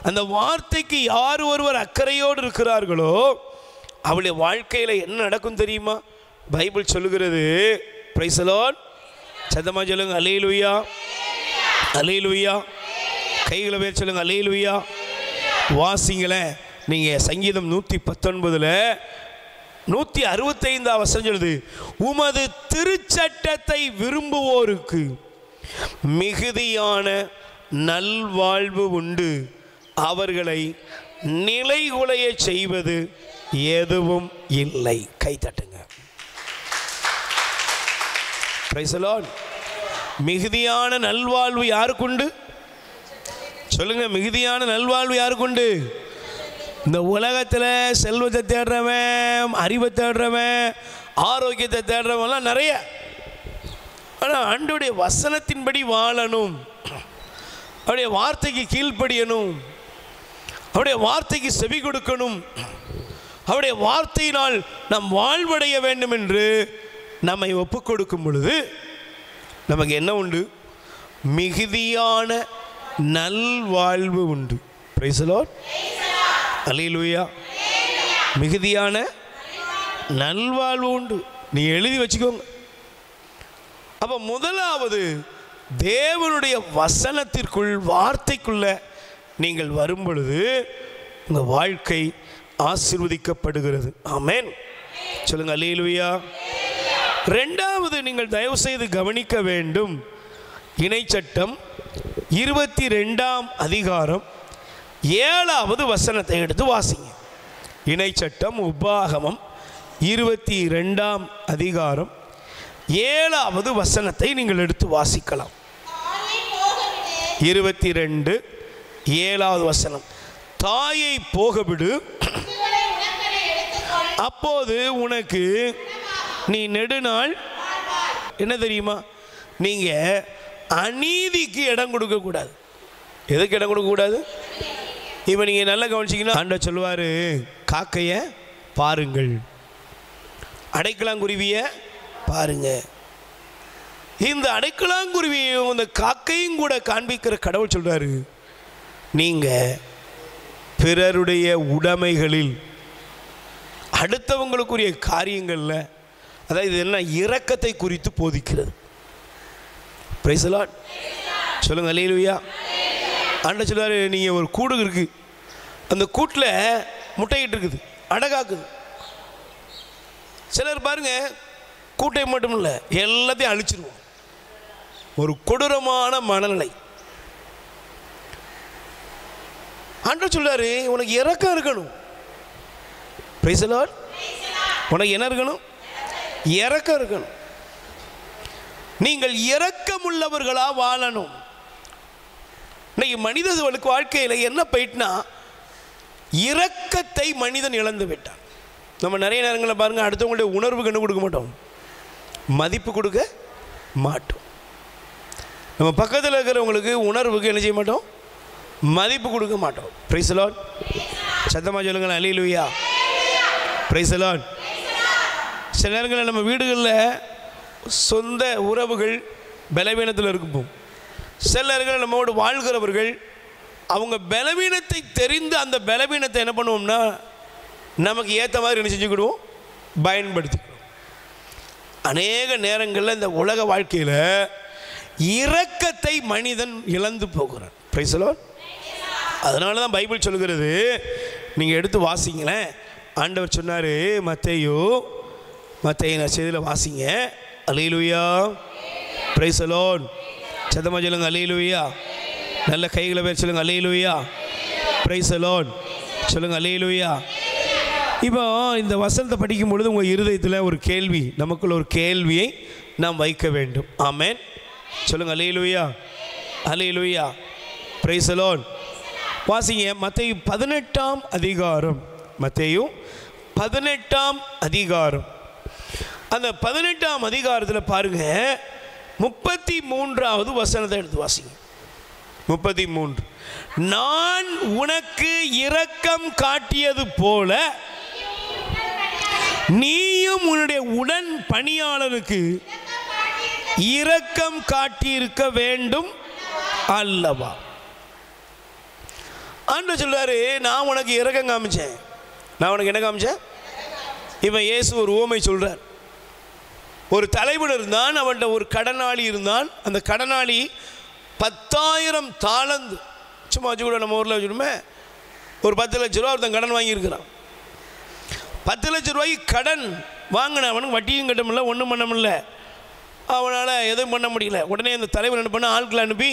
அந்த வார்த்தைக்கு யார் ஒருவர் அக்கறையோடு இருக்கிறார்களோ, அவளுடைய வாழ்க்கையில் என்ன நடக்கும் தெரியுமா? பைபிள் சொல்லுகிறது. Price the Lord. சத்தமா சொல்லுங்க அல்லேலூயா, அல்லேலூயா. கைகளை பேர் சொல்லுங்க அல்லேலூயா. வாசிங்களேன் நீங்கள் சங்கீதம் 119 165 வசனம் சொல்லுது, உமது திருச்சட்டத்தை விரும்புவோருக்கு மிகுதியான நல்வாழ்வு உண்டு, அவர்களை நிலைகுலைய செய்வது எதுவும் இல்லை. கை தட்டுங்க. Price the Lord. மிகுதியான நல்வாழ்வு யாருக்குண்டு? சொல்லுங்க, மிகுதியான நல்வாழ்வு யாருக்குண்டு? இந்த உலகத்தில் செல்வத்தை தேடுறவன், அறிவை தேடுறவன், ஆரோக்கியத்தை தேடுறவன்லாம் நிறைய. ஆனால் ஆண்டவருடைய வசனத்தின்படி வாழணும், அவருடைய வார்த்தைக்கு கீழ்ப்படியணும், அவருடைய வார்த்தைக்கு செவி கொடுக்கணும், அவருடைய வார்த்தையினால் நாம் வாழ்வடைய வேண்டும் என்று நம்மை ஒப்புக் கொடுக்கும் பொழுது நமக்கு என்ன உண்டு? மிகுதியான நல்வாழ்வு உண்டு. Praise the Lord. அல்லேலூயா. மிகுதியான நல்வாழ்வு உண்டு. நீ எழுதி வச்சுக்கோங்க. அப்போ முதலாவது தேவனுடைய வசனத்திற்குள், வார்த்தைக்குள்ள நீங்கள் வரும் பொழுது உங்கள் வாழ்க்கை ஆசீர்வதிக்கப்படுகிறது. ஆமென். சொல்லுங்க அல்லேலூயா. ரெண்டாவது, நீங்கள் தயவு செய்து கவனிக்க வேண்டும். இணைச்சட்டம் 22ஆம் அதிகாரம் 7வது வசனத்தை எடுத்து வாசிங்க. இணைச்சட்டம் உபாகமம் 22ஆம் அதிகாரம் 7வது வசனத்தை நீங்கள் எடுத்து வாசிக்கலாம். 22 7வது வசனம். தாயை போகவிடு, அப்போது உனக்கு நீ நெடுநாள். என்ன தெரியுமா? நீங்கள் அநீதிக்கு இடம் கொடுக்கக்கூடாது. எதுக்கு இடம் கொடுக்கக்கூடாது? இப்போ நீங்கள் நல்லா கவனிச்சிங்கன்னா ஆண்டவர் சொல்லுவார், காக்கையை பாருங்கள், அடைக்கலாங்குருவியை பாருங்க. இந்த அடைக்கலாங்குருவியும் இந்த காக்கையும் கூட காண்பிக்கிற கடவுள் சொல்கிறாரு, நீங்கள் பிறருடைய உடைமைகளில், அடுத்தவங்களுக்குரிய காரியங்களில், அதாவது இது என்ன, இரக்கத்தை குறித்து போதிக்கிறது. Price the Lord. சொல்லுங்க அல்லேலூயா. ஆண்டவர் சொல்லுவார், நீங்கள் ஒரு கூடு இருக்குது, அந்த கூட்டில் முட்டையிட்டு இருக்குது, அடகாக்குது. சிலர் பாருங்க, கூட்டை மட்டும் இல்லை எல்லாத்தையும் அழிச்சிருவோம். ஒரு கொடூரமான மனநிலை. ஆண்டவர் சொல்றாரு, உனக்கு இரக்கம் இருக்கணும். Price the Lord. உனக்கு என்ன இருக்கணும்? இரக்கம் இருக்கணும். நீங்கள் இரக்கமுள்ளவர்களா வாழணும். இன்னைக்கு மனிதர்களுக்கு வாழ்க்கையில் என்ன போயிட்டுனா, இரக்கத்தை மனிதன் இழந்து விட்டான். நம்ம நிறைய நேரங்களில் பாருங்கள், அடுத்தவங்களுடைய உணர்வுக்கு என்ன கொடுக்க மாட்டோம்? மதிப்பு கொடுக்க மாட்டோம். நம்ம பக்கத்தில் இருக்கிறவங்களுக்கு உணர்வுக்கு என்ன செய்ய மாட்டோம்? மதிப்பு கொடுக்க மாட்டோம். Price the Lord. சத்தமாக சொல்லுங்கள் அல்லேலூயா. Praise the Lord. சில நேரங்களில் நம்ம வீடுகளில் சொந்த உறவுகள் பலவீனத்தில் இருக்கும். சில நேரங்களில் நம்மோடு வாழ்கிறவர்கள் அவங்க பலவீனத்தை தெரிந்து அந்த பலவீனத்தை என்ன பண்ணுவோம்னா நமக்கு ஏற்ற மாதிரி என்ன செஞ்சுக்கிடுவோம்? பயன்படுத்திக்கிடுவோம். அநேக நேரங்களில் இந்த உலக வாழ்க்கையில் இரக்கத்தை மனிதன் இழந்து போகிறான். Price the Lord. அதனால தான் பைபிள் சொல்லுகிறது, நீங்கள் எடுத்து வாசிங்களேன். ஆண்டவர் சொன்னார், மத்தேயு செய்தியில் வாசிங்க. அல்லேலூயா. Praise the Lord. சத்தமாக சொல்லுங்க அல்லேலூயா. நல்ல கைகளை பேர் சொல்லுங்க அல்லேலூயா. Praise the Lord. சொல்லுங்க அல்லேலூயா. இப்போ இந்த வசனத்தை படிக்கும் பொழுது உங்கள் இருதயத்தில் ஒரு கேள்வி, நமக்குள்ள ஒரு கேள்வியை நாம் வைக்க வேண்டும். ஆமென். சொல்லுங்க அல்லேலூயா. அல்லேலூயா. Praise the Lord. வாசிங்க மத்தேயு 18ஆம் அதிகாரம். மத்தேயு 18ஆம் அதிகாரம். அந்த 18ஆம் அதிகாரத்தில் பாருங்க, 33வது வசனத்தை எடுத்து வாசிங்க. 33. நான் உனக்கு இரக்கம் காட்டியது போல நீயும் உன்னுடைய உடன் பணியாளருக்கு இரக்கம் காட்டியிருக்க வேண்டும் அல்லவா? ஆண்டவர் சொல்றாரு, நான் உனக்கு இரக்கம் காமிச்சேன். நான் உனக்கு என்ன காமிச்சேன்? இவன் இயேசு ஒரு உவமை சொல்றார். ஒரு தலைவன் இருந்தான், அவன்கிட்ட ஒரு கடனாளி இருந்தான். அந்த கடனாளி 10,000 தாலந்து, சும்மா வச்சு கூட நம்ம ஊரில் வச்சுடுமே, ஒரு 10 லட்ச ரூபா ஒருத்தன் கடன் வாங்கியிருக்கிறான். 10 லட்ச ரூபாய்க்கு கடன் வாங்கின அவனுக்கு வட்டியும் கட்ட முடியல, ஒன்றும் பண்ண முடியல, அவனால் எதுவும் பண்ண முடியல. உடனே அந்த தலைவன் என்ன பண்ண, ஆட்களை அனுப்பி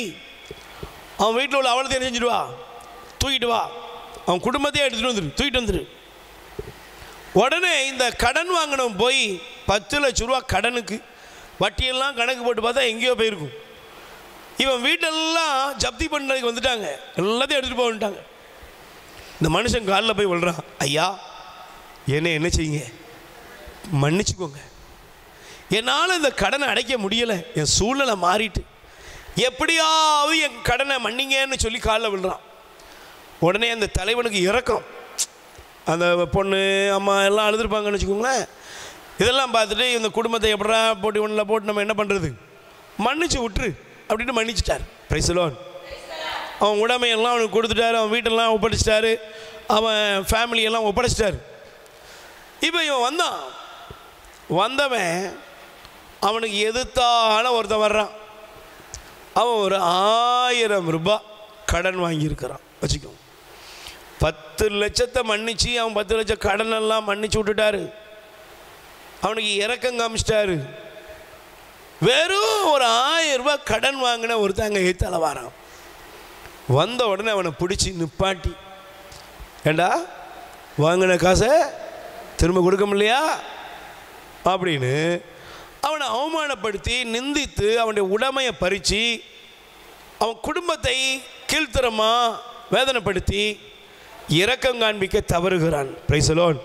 அவன் வீட்டில் உள்ள அவலத்தை என்ன செஞ்சுட்டு வா, தூக்கிட்டு வா, அவன் குடும்பத்தையே எடுத்துகிட்டு வந்துரு, தூக்கிட்டு வந்துரு. உடனே இந்த கடன் வாங்கினவன் போய் 10 லட்ச ரூபா கடனுக்கு வட்டியெல்லாம் கணக்கு போட்டு பார்த்தா எங்கேயோ போயிருக்கும். இவன் வீட்டெல்லாம் ஜப்தி பண்ணுறதுக்கு வந்துட்டாங்க, எல்லாத்தையும் எடுத்துகிட்டு போக வந்துட்டாங்க. இந்த மனுஷன் காலில் போய் விழுறான், ஐயா என்ன செய்யுங்க, மன்னிச்சுக்கோங்க, என்னால் இந்த கடனை அடைக்க முடியலை, என் சூழ்நிலை மாறிட்டு, எப்படியாவது என் கடனை மன்னிங்கன்னு சொல்லி காலில் விழுறான். உடனே அந்த தலைவனுக்கு இரக்கம், அந்த பொண்ணு அம்மா எல்லாம் அழுதுருப்பாங்கன்னு வச்சுக்கோங்களேன். இதெல்லாம் பார்த்துட்டு இந்த குடும்பத்தை எப்படா போட்டு ஒன்றில் போட்டு நம்ம என்ன பண்ணுறது, மன்னிச்சு விட்டுரு அப்படின்னு மன்னிச்சிட்டார். Price the Lord. அவன் உடைமையெல்லாம் அவனுக்கு கொடுத்துட்டாரு, அவன் வீட்டெல்லாம் ஒப்படைச்சிட்டாரு, அவன் ஃபேமிலியெல்லாம் ஒப்படைச்சிட்டாரு. இப்போ இவன் வந்தவன் அவனுக்கு எதிர்த்தான ஒருத்தன் வர்றான். அவன் ஒரு 1000 ரூபாய் கடன் வாங்கியிருக்கிறான் வச்சுக்கோ. 10 லட்சத்தை மன்னிச்சு அவன் 10 லட்சம் கடனெல்லாம் மன்னிச்சு விட்டுட்டாரு. அவனுக்கு இரக்கம் காமிச்சிட்டாரு. வெறும் ஒரு 1000 ரூபாய் கடன் வாங்கின ஒருத்தன் அங்கே எதிர்த்தால வரான். வந்த உடனே அவனை பிடிச்சி நிப்பாட்டி, ஏண்டா வாங்கின காசை திரும்ப கொடுக்க முடியலையா அப்படின்னு அவனை அவமானப்படுத்தி நிந்தித்து அவனுடைய உடைமையை பறித்து அவன் குடும்பத்தை கீழ்த்தரமாக வேதனைப்படுத்தி இரக்கம் காண்பிக்க தவறுகிறான். Price the Lord.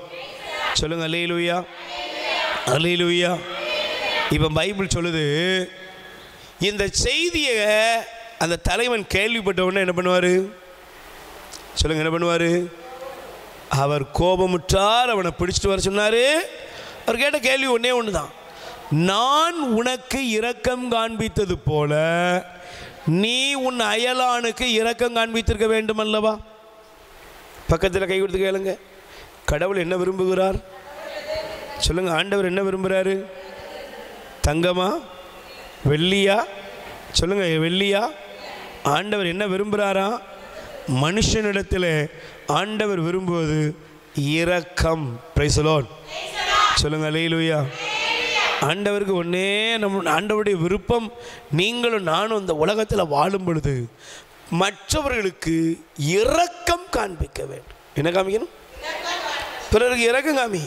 சொல்லுங்க அல்லேலூயா, அல்லேலூயா. இப்போ பைபிள் சொல்லுது, இந்த செய்தியை அந்த தலைவன் கேள்விப்பட்ட உடனே என்ன பண்ணுவார் சொல்லுங்க, என்ன பண்ணுவார்? அவர் கோபமுற்றார், அவனை பிடிச்சிட்டு வர சொன்னார். அவர் கேட்ட கேள்வி ஒன்றே ஒன்று தான், நான் உனக்கு இரக்கம் காண்பித்தது போல நீ உன் அயலானுக்கு இரக்கம் காண்பித்திருக்க வேண்டும் அல்லவா? பக்கத்தில் கை கொடுத்து கேளுங்க, கடவுள் என்ன விரும்புகிறார் சொல்லுங்க. ஆண்டவர் என்ன விரும்புகிறாரு? தங்கமா வெள்ளியா சொல்லுங்க, வெள்ளியா? ஆண்டவர் என்ன விரும்புகிறாரா? மனுஷனிடத்தில் ஆண்டவர் விரும்புவது இரக்கம். Price the Lord. சொல்லுங்க அல்லேலூயா. ஆண்டவருக்கு ஒன்றே ஆண்டவருடைய விருப்பம், நீங்களும் நானும் இந்த உலகத்தில் வாழும் பொழுது மற்றவர்களுக்கு இரக்கம் காண்பிக்க வேண்டும். என்ன காமிக்கணும்? பிறருக்கு இரக்கம் காமி.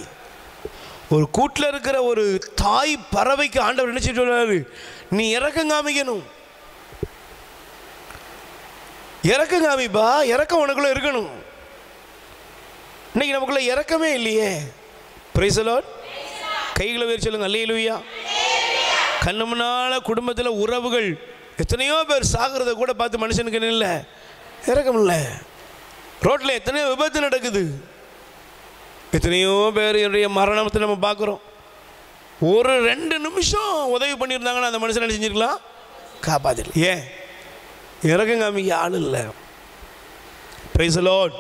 ஒரு கூட்டில் இருக்கிற ஒரு தாய் பறவைக்கு ஆண்டவர் என்ன சொல்றாரு? நீ இரக்கம் காமிக்கணும், இரக்கம் காமிப்பா, இரக்கம் உனக்குள்ள இருக்கணும். இன்னைக்கு நமக்குள்ள இரக்கமே இல்லையே. Price the Lord. கைகளை வேறு சொல்லுங்க அல்லேலூயா. கண்ணு முன்னால் குடும்பத்தில் உறவுகள் எத்தனையோ பேர் சாகிறத கூட பார்த்து மனுஷனுக்கு என்ன இல்லை, இரக்கம் இல்லை. ரோட்டில் எத்தனையோ விபத்து நடக்குது, எத்தனையோ பேருடைய மரணத்தை நம்ம பார்க்குறோம். ஒரு 2 நிமிஷம் உதவி பண்ணியிருந்தாங்கன்னா அந்த மனுஷன் என்ன செஞ்சிருக்கலாம்? காப்பாற்றிடலாம். ஏன்? இரக்கம் காமிக்க ஆள் இல்லை. Price the Lord.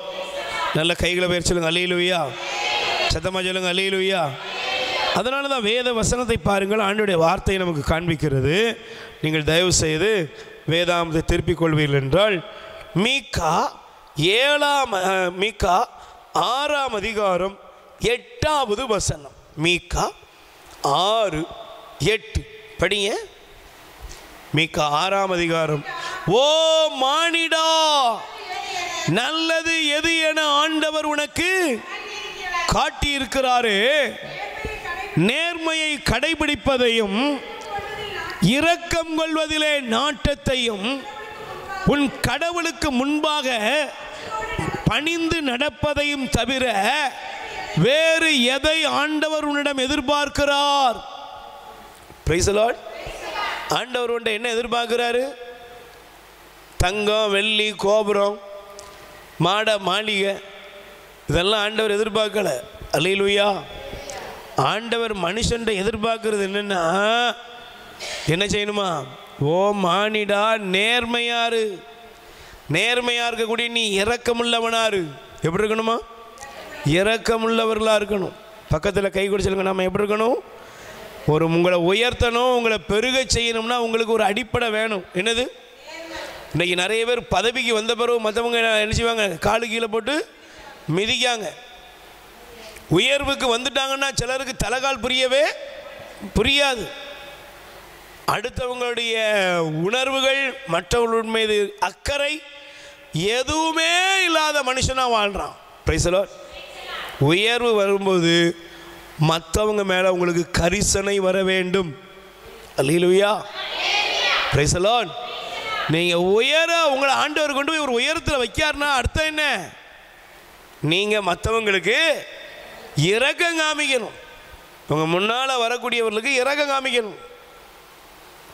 நல்ல கைகளை பேர் சொல்லுங்க அல்லேலூயா. சத்தமாக சொல்லுங்க அல்லேலூயா. அதனால தான் வேத வசனத்தை பாருங்கள், ஆண்டவருடைய வார்த்தை நமக்கு காண்பிக்கிறது. நீங்கள் தயவு செய்து வேதாமத்தை திருப்பிக் கொள்வீர்கள் என்றால் மீகா 6ஆம் அதிகாரம் 8வது வசனம். மீகா 6:8 படிங்க. மீகா 6ஆம் அதிகாரம். ஓ மானிடா, நல்லது எது என ஆண்டவர் உனக்கு காட்டியிருக்கிறாரே, நேர்மையை கடைபிடிப்பதையும் இரக்கம் கொள்வதிலே நாட்டத்தையும் உன் கடவுளுக்கு முன்பாக பணிந்து நடப்பதையும் தவிர வேறு எதை ஆண்டவர் உன்னிடம் எதிர்பார்க்கிறார்? Price the Lord. ஆண்டவர் உன்னிடம் என்ன எதிர்பார்க்கிறாரு? தங்கம், வெள்ளி, கோபுரம், மாளிகை இதெல்லாம் ஆண்டவர் எதிர்பார்க்கல. அல்லேலூயா. ஆண்டவர் மனுஷன் எதிர்பார்க்கிறது என்னன்னா, என்ன செய்யணுமா? ஓ மானிடா, நேர்மையாரு, நேர்மையா இருக்கக்கூடிய நீ இரக்கமுள்ளவனாரு. எப்படி இருக்கணுமா? இரக்கமுள்ளவர்களாக இருக்கணும். பக்கத்தில் கை கொடுத்து நம்ம எப்படி இருக்கணும்? உங்களை உயர்த்தணும், உங்களை பெருக செய்யணும்னா உங்களுக்கு ஒரு அடிப்படை வேணும். என்னது? இன்றைக்கி நிறைய பேர் பதவிக்கு வந்த பிறகு மற்றவங்க என்ன செய்வாங்க? காலு கீழே போட்டு மிதிக்காங்க. உயர்வுக்கு வந்துட்டாங்கன்னா சிலருக்கு தலைகால் புரியாது. அடுத்தவங்களுடைய உணர்வுகள், மற்றவர்கள் மீது அக்கறை எதுவுமே இல்லாத மனுஷனாக வாழ்கிறான். Praise the Lord. உயர்வு வரும்போது மற்றவங்க மேலே உங்களுக்கு கரிசனை வர வேண்டும். அல்லேலூயா. Praise the Lord. நீங்கள் உங்களை ஆண்டவர் கொண்டு போய் ஒரு உயரத்தில் வைக்காருன்னா அர்த்தம் என்ன? நீங்கள் மற்றவங்களுக்கு இரக்கம் காமிக்கணும். உங்கள் முன்னால் வரக்கூடியவர்களுக்கு இரக்கம் காமிக்கணும்.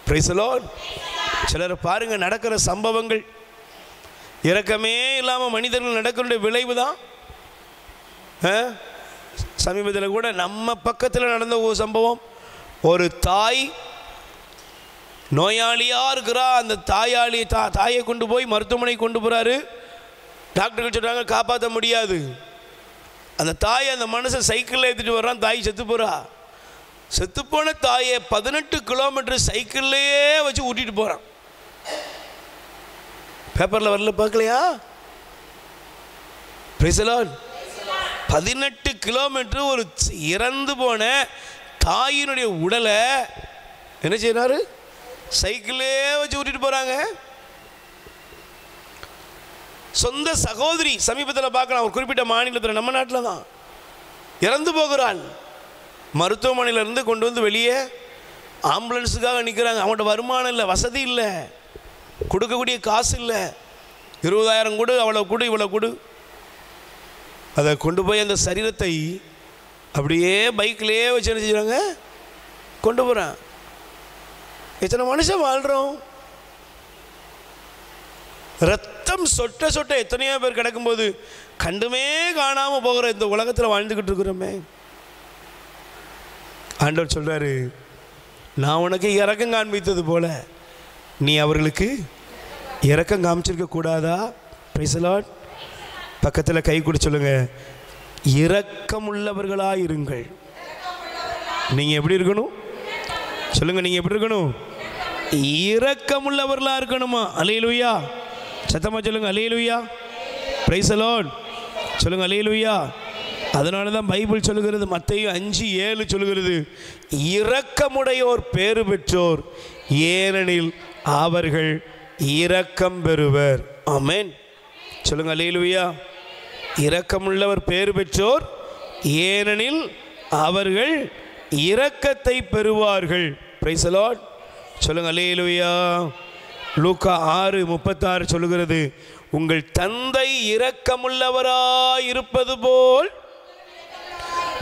Price the Lord. சிலர் பாருங்கள், நடக்கிற சம்பவங்கள் இரக்கமே இல்லாமல் மனிதர்கள் நடக்கிற விளைவு தான். சமீபத்தில் கூட நம்ம பக்கத்தில் நடந்த ஒரு சம்பவம். ஒரு தாய் நோயாளியாக இருக்கிறா. அந்த தாயை கொண்டு போய் மருத்துவமனை கொண்டு போகிறாரு. டாக்டர்கள் சொல்கிறாங்க காப்பாற்ற முடியாது. அந்த தாயை அந்த மனுஷன் சைக்கிளில் ஏற்றிட்டு வர்றான். தாய் செத்து போகிறா. செத்துப்போன தாயை 18 கிலோமீட்டர் சைக்கிள்லேயே வச்சு ஊட்டிட்டு போகிறான். பேப்பரில் வரல, பார்க்கலையா? Price the Lord. 18 கிலோமீட்டர் ஒரு இறந்து போன தாயினுடைய உடலை என்ன செய்யறாரு? சைக்கிளே வச்சு ஊட்டிட்டு போகிறாங்க. சொந்த சகோதரி சமீபத்தில் பார்க்கலாம், ஒரு குறிப்பிட்ட மாநிலத்தில், நம்ம நாட்டில் தான் இறந்து போகிறாள். மருத்துவமனையிலேருந்து கொண்டு வந்து வெளியே ஆம்புலன்ஸுக்காக நிற்கிறாங்க. அவங்கள்ட்ட வருமானம் இல்லை, வசதி இல்லை, கொடுக்கக்கூடிய காசு இல்லை. 20,000 கொடு, அவ்வளோ கொடு, இவ்வளோ கொடு. அதை கொண்டு போய் அந்த சரீரத்தை அப்படியே பைக்கிலேயே வச்சு என்ன செய்கிறாங்க? கொண்டு போகிறான். எத்தனை மனுஷன் வாழ்கிறோம்? ரத்தம் சொட்ட சொட்ட எத்தனையோ பேர் கிடக்கும்போது கண்டுமே காணாமல் போகிற இந்த உலகத்தில் வாழ்ந்துக்கிட்டு இருக்கிறோமே. ஆண்டவர் சொல்கிறாரு, நான் உனக்கு இரக்கம் காண்பித்தது போல நீ அவர்களுக்கு இரக்கம் காமிச்சிருக்க கூடாதா? Price the Lord. பக்கத்தில் கை கொடு சொல்லுங்க, இரக்கமுள்ளவர்களாக இருங்கள். நீங்கள் எப்படி இருக்கணும் சொல்லுங்கள்? நீங்கள் எப்படி இருக்கணும்? இரக்கமுள்ளவர்களாக இருக்கணுமா? அல்லேலூயா. சத்தமாக சொல்லுங்கள், அல்லேலூயா. Praise the Lord. சொல்லுங்கள், அல்லேலூயா. அதனால தான் பைபிள் சொல்லுகிறது, மத்தேயு 5:7 சொல்லுகிறது, இரக்கமுடையோர் பேறு பெற்றோர், ஏனெனில் அவர்கள் இரக்கம் பெறுவர். ஆமென். சொல்லுங்கள், அல்லேலூயா. இரக்கமுள்ளவர் பேறு பெற்றோர், ஏனெனில் அவர்கள் இரக்கத்தை பெறுவார்கள். Price the Lord. சொல்லுங்கள், அல்லேலூயா. லூக்கா 6:36 சொல்லுகிறது, உங்கள் தந்தை இரக்கமுள்ளவராய் இருப்பது போல்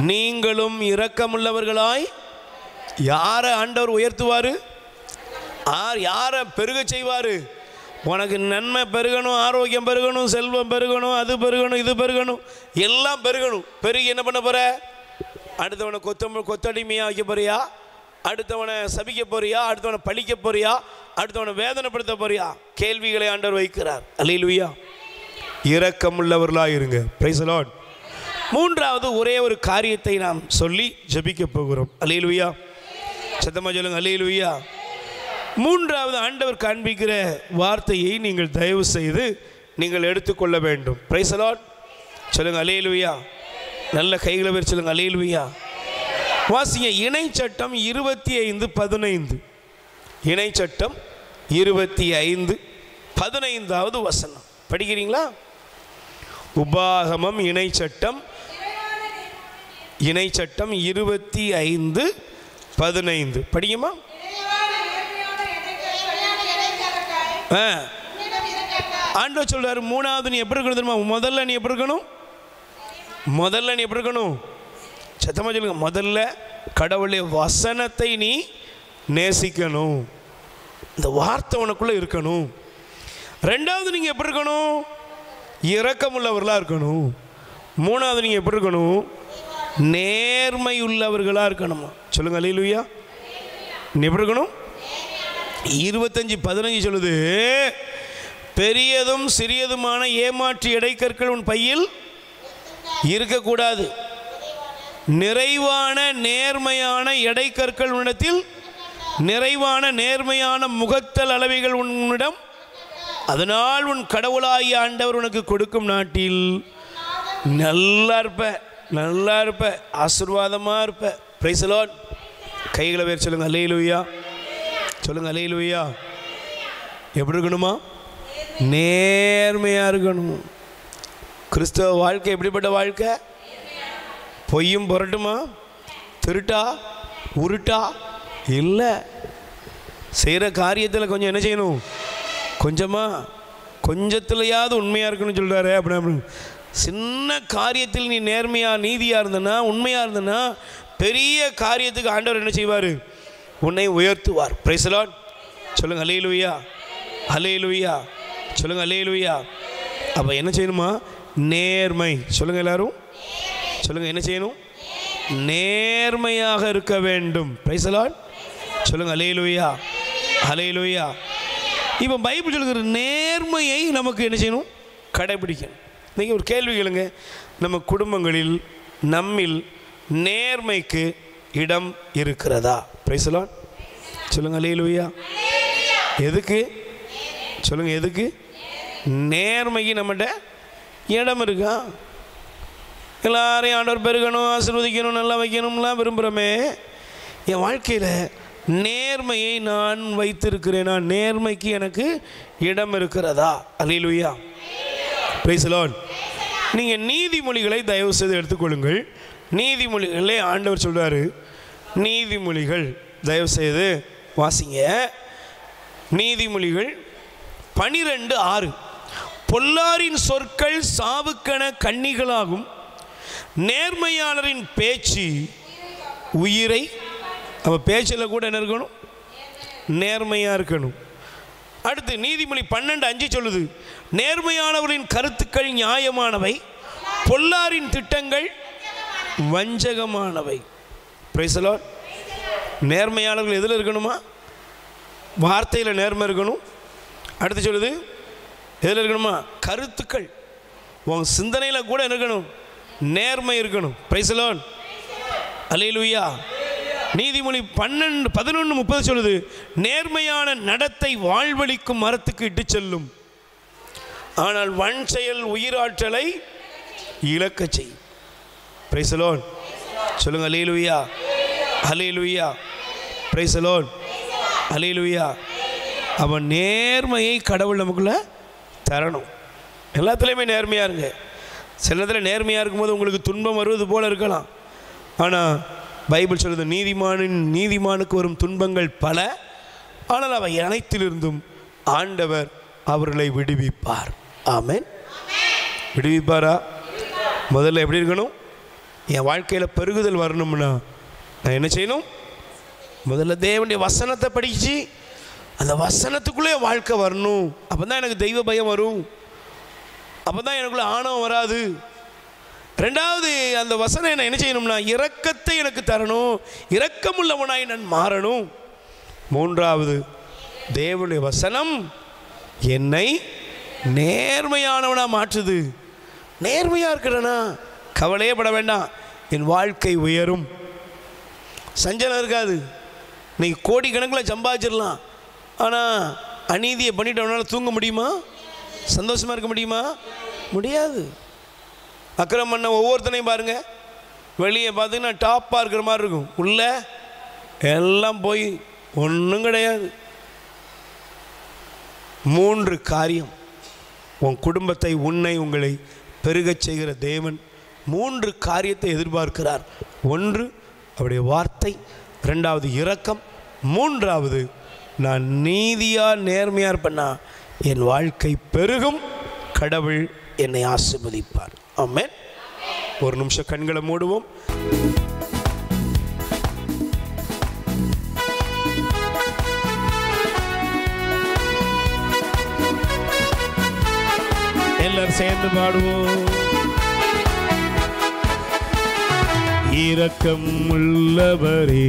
நீங்களும் இரக்கமுள்ளவர்களாய். யாரை ஆண்டவர் உயர்த்துவார்? யாரை பெருக செய்வார்? உனக்கு நன்மை பெருகணும், ஆரோக்கியம் பெருகணும், செல்வம் பெருகணும், அது பெருகணும், இது பெருகணும், எல்லாம் பெருகணும். பெருகி என்ன பண்ண போகிற? அடுத்தவனை கொத்தடிமையாக வைக்க போறியா? அடுத்தவனை சபிக்க போறியா? அடுத்தவனை பழிக்க போறியா? அடுத்தவனை வேதனைப்படுத்த போறியா? கேள்விகளை ஆண்டவர் வைக்கிறார். அல்லேலூயா. இரக்கமுள்ளவர்களாக இருங்க. Price the Lord. மூன்றாவது ஒரே ஒரு காரியத்தை நாம் சொல்லி ஜெபிக்க போகிறோம். அல்லேலூயா. சத்தமாக சொல்லுங்க, அல்லேலூயா. மூன்றாவது ஆண்டவர் காண்பிக்கிற வார்த்தையை நீங்கள் தயவு செய்து நீங்கள் எடுத்துக்கொள்ள வேண்டும். Price the Lord. சொல்லுங்க, அல்லேலூயா. நல்ல கைகளை பேர் சொல்லுங்க, அல்லேலூயா. வாசிங்க இணைச்சட்டம் 25:15. இணைச்சட்டம் 25:15 வசனம் படிக்கிறீங்களா? உபாகமம் இணைச்சட்டம் 25:15 படிக்குமா? ஆண்டவர் சொல்றாரு, மூணாவது நீ எப்படி இருக்கணும் தெரியுமா? முதல்ல நீ எப்படி இருக்கணும்? சத்தமாக சொல்லுங்க, முதல்ல கடவுளுடைய வசனத்தை நீ நேசிக்கணும். இந்த வார்த்தை உனக்குள்ள இருக்கணும். ரெண்டாவது நீங்கள் எப்படி இருக்கணும்? இரக்கமுள்ளவர்களாக இருக்கணும். மூணாவது நீங்கள் எப்படி இருக்கணும்? நேர்மை உள்ளவர்களாக இருக்கணுமா? சொல்லுங்க, அல்லேலூயா. நீ எப்படி இருக்கணும்? 25:15 சொல்லுது, பெரியதும் சிறியதுமான ஏமாற்று இடைக்கற்கள் உன் பையில் இருக்கக்கூடாது. நிறைவான நேர்மையான இடைக்கற்கள் உன்னிடத்தில், நிறைவான நேர்மையான முகத்தல் அளவைகள் உன்னிடம், அதனால் உன் கடவுளாகிய ஆண்டவர் உனக்கு கொடுக்கும் நாட்டில் நல்லா இருப்ப, ஆசீர்வாதமாக இருப்ப. Price the Lord. கைகளை பேர் சொல்லுங்க, அல்லேலூயா. சொல்லுங்க, அல்லேலூயா. எப்படி இருக்கணுமா? நேர்மையாக இருக்கணும். கிறிஸ்தவ வாழ்க்கை எப்படிப்பட்ட வாழ்க்கை? பொய்யும் புரட்டுமா? திருட்டா உருட்டா இல்லை. செய்கிற காரியத்தில் கொஞ்சம் என்ன செய்யணும்? கொஞ்சத்துலையாவது உண்மையாக இருக்கணும்னு சொல்கிறாரு. அப்படி சின்ன காரியத்தில் நீ நேர்மையாக நீதியாக இருந்தனா, உண்மையாக இருந்தனா, பெரிய காரியத்துக்கு ஆண்டவர் என்ன செய்வார்? உன்னை உயர்த்துவார். Price the Lord. சொல்லுங்கள் அல்லேலூயா, அல்லேலூயா. சொல்லுங்கள் அல்லேலூயா. அப்போ என்ன செய்யணுமா? நேர்மை. சொல்லுங்கள் எல்லாரும், சொல்லுங்கள் என்ன செய்யணும்? நேர்மையாக இருக்க வேண்டும். Price the Lord. சொல்லுங்கள் அல்லேலூயா, அல்லேலூயா. இப்போ பைபிள் சொல்லுகிற நேர்மையை நமக்கு என்ன செய்யணும்? கடைபிடிக்கணும். நீங்கள் ஒரு கேள்வி கேளுங்க, நம்ம குடும்பங்களில் நம்மில் நேர்மைக்கு இடம் இருக்கிறதா? Price the Lord. சொல்லுங்கள் அல்லேலூயா. எதுக்கு? சொல்லுங்கள் எதுக்கு? நேர்மைக்கு நம்மகிட்ட இடம் இருக்கா? எல்லாரையும் ஆண்டவர் பெருகணும், ஆசீர்வதிக்கணும், நல்லா வைக்கணும்லாம் விரும்புகிறோமே. என் வாழ்க்கையில் நேர்மையை நான் வைத்திருக்கிறேனா? நேர்மைக்கு எனக்கு இடம் இருக்கிறதா? அல்லேலூயா, பிரைஸ் தி லார்ட். நீங்கள் நீதிமொழிகளை தயவு செய்து எடுத்துக்கொள்ளுங்கள். நீதிமொழிகளே ஆண்டவர் சொல்கிறாரு. நீதிமொழிகள் தயவு செய்து வாசிங்க. நீதிமொழிகள் 12:6. பொல்லாரின் சொற்கள் சாவுக்கென கண்ணிகளாகும், நேர்மையாளரின் பேச்சு உயிரை. அப்போ பேச்சில் கூட என்ன இருக்கணும்? நேர்மையாக இருக்கணும். அடுத்து நீதிமொழி 12:5 சொல்லுது, நேர்மையானவரின் கருத்துக்கள் நியாயமானவை, பொல்லாரின் திட்டங்கள் வஞ்சகமானவை. Price the Lord. நேர்மையாளர்கள் எதில் இருக்கணுமா? வார்த்தையில் நேர்மை இருக்கணும். அடுத்து சொல்லுது எதில் இருக்கணுமா? கருத்துக்கள். உன் சிந்தனையில் கூட இருக்கணும், நேர்மை இருக்கணும். பிரைஸ் தி லார்ட், அல்லேலூயா. நீதிமொழி 11:30 சொல்லுது, நேர்மையான நடத்தை வாழ்வளிக்கும் மரத்துக்கு இட்டு செல்லும், ஆனால் வன் செயல் உயிராற்றலை இழக்க செய்யும். Price the Lord. சொல்லுங்க அல்லேலூயா, அல்லேலூயா. பிரைஸ் தி லார்ட், அல்லேலூயா. அவன் நேர்மையை கடவுள் நமக்குள்ள தரணும். எல்லாத்துலேயுமே நேர்மையாக இருங்க. சில நேரத்தில் நேர்மையாக இருக்கும்போது உங்களுக்கு துன்பம் வருவது போல இருக்கலாம். ஆனால் பைபிள் சொல்லுது, நீதிமானுக்கு வரும் துன்பங்கள் பல, ஆனால் அவை அனைத்திலிருந்தும் ஆண்டவர் அவர்களை விடுவிப்பார். ஆமென். விடுவிப்பாரா? முதல்ல எப்படி இருக்கணும்? என் வாழ்க்கையில் பெருகுதல் வரணும்னா நான் என்ன செய்யணும்? முதல்ல தேவனுடைய வசனத்தை படித்து அந்த வசனத்துக்குள்ளே வாழ்க்கை வரணும். அப்போ தான் எனக்கு தெய்வ பயம் வரும், அப்போ தான் எனக்குள்ள ஆணவம் வராது. ரெண்டாவது, அந்த வசனம் என்ன செய்யணும்னா இரக்கத்தை எனக்கு தரணும், இரக்கமுள்ளவனாய் நான் மாறணும். மூன்றாவது, தேவனுடைய வசனம் என்னை நேர்மையானவனாக மாற்றுது. நேர்மையாக இருக்கிறேன்னா கவலையே பட வேண்டாம், என் வாழ்க்கை உயரும், சஞ்சலம் இருக்காது. இன்னைக்கு கோடிக்கணக்கில் சம்பாதிச்சிடலாம், ஆனால் அநீதியை பண்ணிட்டவனால தூங்க முடியுமா? சந்தோஷமாக இருக்க முடியுமா? முடியாது. அக்கிரமம் பண்ண ஒவ்வொருத்தனையும் பாருங்கள், வெளியே பார்த்தீங்கன்னா டாப்பாக இருக்கிற மாதிரி இருக்கும், உள்ளே எல்லாம் போய் ஒன்றும் கிடையாது. 3 காரியம் உன் குடும்பத்தை, உங்களை பெருகச் செய்கிற தேவன் 3 காரியத்தை எதிர்பார்க்கிறார். 1 அவருடைய வார்த்தை, 2வது இரக்கம், 3வது நான் நீதியாக நேர்மையாக இருப்பேன்னா என் வாழ்க்கை பெருகும், கடவுள் என்னை ஆசீர்வதிப்பார். ஆமென். ஒரு நிமிஷம் கண்களை மூடுவோம். எல்லாரும் சேர்ந்து பாடுவோம். இரக்கம் உள்ளவரே,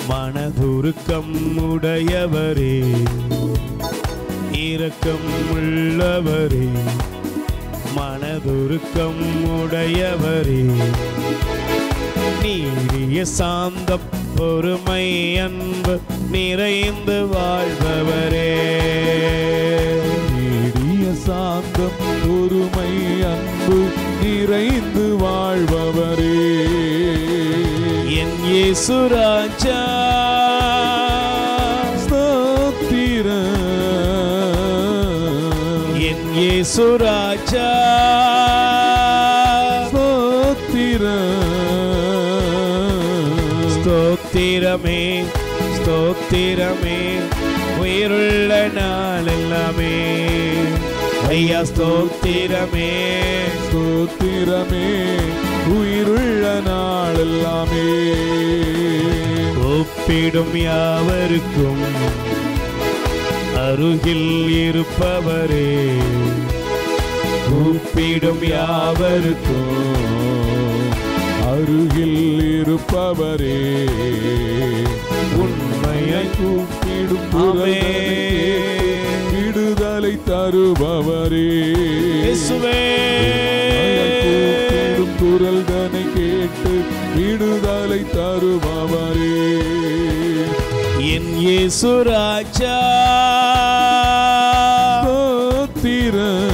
மனதுருக்கம் உடையவரே, இரக்கம் உள்ளவரே, மனதுருக்கம் உடையவரே, நீரிய சாந்தம் பொறுமை அன்பு நிறைந்து வாழ்பவரே, நீடிய சாந்தம் பொறுமை அன்பு நிறைந்து வாழ்பவரே, என் இயேசு ராஜா ஸ்தோத்திரம், என் இயேசு ராஜா ஸ்தோத்திரம், ஸ்தோத்திரமே ஸ்தோத்திரமே உயிருள்ள நாள் எல்லாமே, ஐயா ஸ்தோத்திரமே ஸ்தோத்திரமே உயிருள்ள நாளெல்லாமே. கூப்பிடும் யாவருக்கும் அருகில் இருப்பவரே, கூப்பிடும் யாவருக்கும் அருகில் இருப்பவரே, உண்மையை கூப்பிடும் விடுதலை தருபவரே. கூப்பிடும் குரல்தனை கேட்டு விடுதலை தருபவரே. என் இயேசு ராஜா ஸ்தோத்திரம்,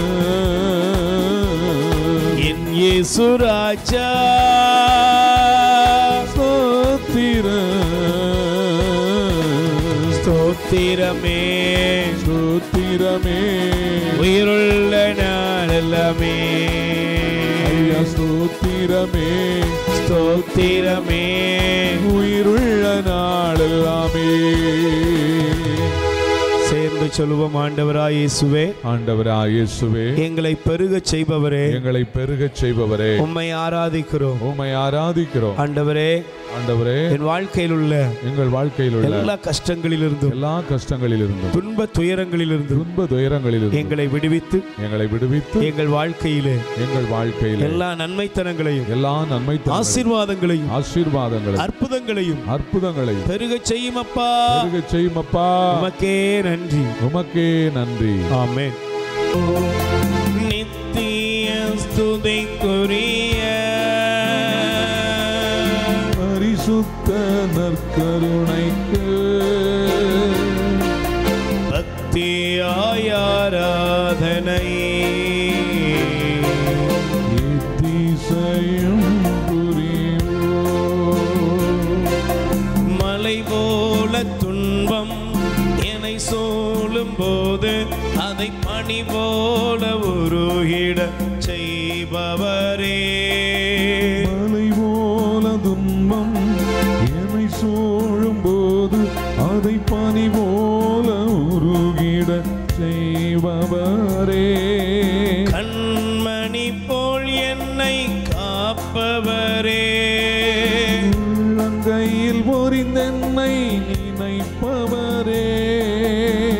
என் இயேசு ராஜா ஸ்தோத்திரம், ஸ்தோத்திரமே ஸ்தோத்திரமே உயிருள்ள நாளெல்லாமே. ஐயா ஸ்தோத்திரமே ஸ்தோத்திரமே உயிருள்ள நாளெல்லாமே. சேர்ந்து சொல்லுவோம். ஆண்டவராய் இயேசுவே, ஆண்டவராய் இயேசுவே, எங்களை பெருகச் செய்பவரே, எங்களை பெருகச் செய்பவரே, உம்மை ஆராதிக்கிறோம். உம்மை ஆராதிக்கிறோம். ஆண்டவரே, ஆண்டவரே, என் வாழ்க்கையில் உள்ள எங்கள் வாழ்க்கையில் உள்ள எல்லா கஷ்டங்களிலிருந்தும் எல்லா கஷ்டங்களிலிருந்தும் துன்ப துயரங்களிலிருந்தும் துன்ப துயரங்களிலிருந்தும் எங்களை விடுவித்து எங்கள் வாழ்க்கையிலே எல்லா நன்மைத்தனங்களையும் எல்லா ஆசீர்வாதங்களையும் அற்புதங்களையும் பெருகச் செய்யும் அப்பா. உமக்கே நன்றி, உமக்கே நன்றி. ஆமென். நித்திய ஸ்துதிக்குரிய பரிசுத்த நற்கருணைக்கு பக்தியாய் ஆராதனை எத்திசையும் புரிவோம். மலை போல துன்பம் என்னை சூழும் போது அதை பனி போல உருகிட செய்பவரே. மலை போல துன்பம் என்னை சூழும் போது அதை பனி போல உருகிட செய்பவரே. கண்மணி போல் என்னை காப்பவரே. உள்ளங்கையில் பொறிந்தென்னை நினைப்பவரே.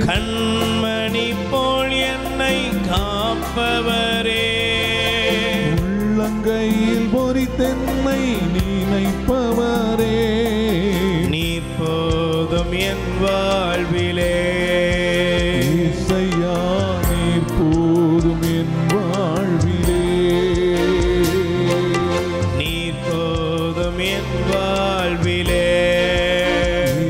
கண்மணி போல் என்னை காப்பவரே. உள்ளங்கையில் பொறித்தென்னை நினைப்பவரே. நீர் போதும் என் வாழ்விலே. இசையா நீர் போதும் என் வாழ்விலே. நீர் போதும் என் வாழ்விலே.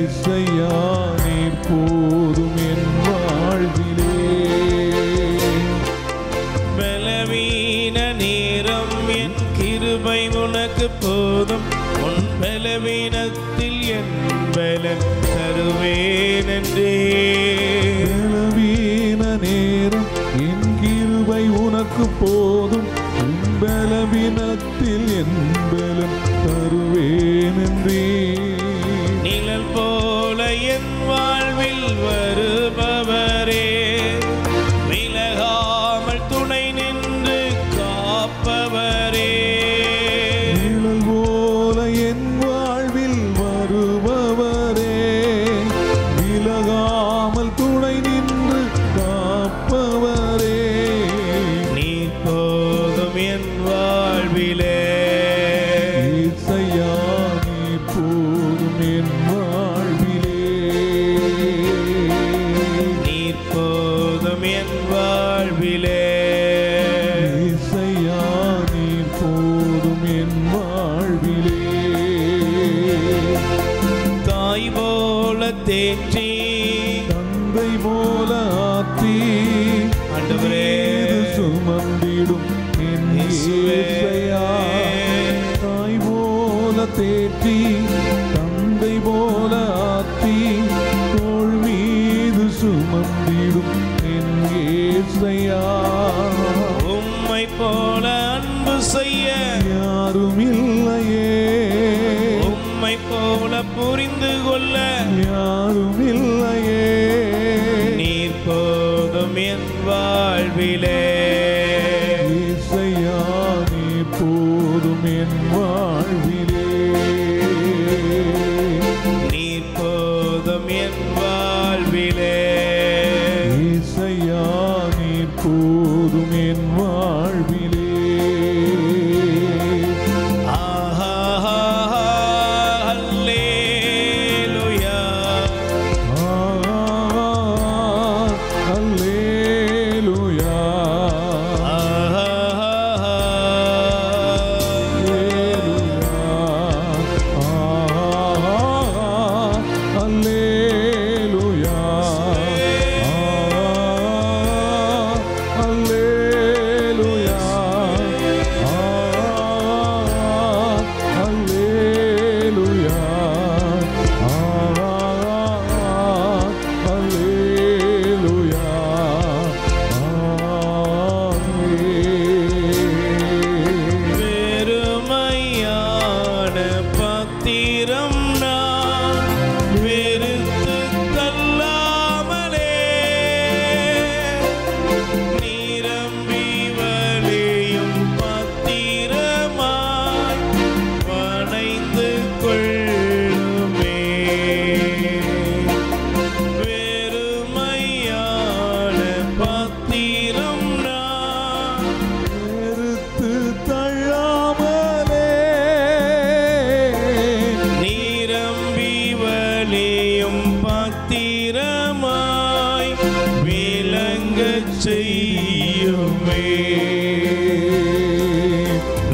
இசையா நீர் போதும் என் வாழ்விலே. பலவீன நேரம் என் கிருபை உனக்கு போதும். உன் பலவீனத்தில் என் பலன் தருவேன் என்றே. பலவீன நேரம் என் கிருபை உனக்கு போதும். உன் பலவீனத்தில் என் பலம் தருவேன் என்றே. நிழல் போல என் வாழ்வில் வருபவரே. விலகாமல் துணை நின்று காப்பவரே. நிழல் போல என் வாழ்வில் வருபவரே. விலகாமல் துணை நின்று காப்பவரே. நீர் போதும் என் வாழ்விலே. இசையா நீர் போதும் என் வாழ்விலே. நீர் போதும் என் வாழ்விலே. இசையா நீர் போதும் என் வாழ்விலே. தாய் போல தேற்றி தந்தை போல ஆற்றி ஆண்டவரே, சுமந்திடும் என் இயேசுவே. இயேசையா. தாய் போல தேற்றி தந்தை போல ஆற்றி தோள் மீது சுமந்திடும் என் இயேசையா. உம்மை போல அன்பு செய்ய யாரும் இல்லையே. உம்மை போல புரிந்து கொள்ள யாரும் இல்லையே. நீர் போதும் என் வாழ்விலே. இசையா நீர் போதும் என் வாழ்விலே. நீர் போதும் என் வாழ்விலே. இசையா நீர் போதும் என் வாழ்விலே.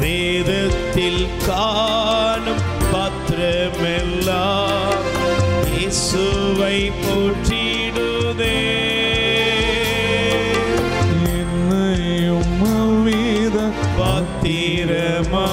வேதத்தில் காணும் பாத்திரமெல்லாம் இயேசுவை போற்றிடுதே. என்னையும் அவ்வித பாத்திரமா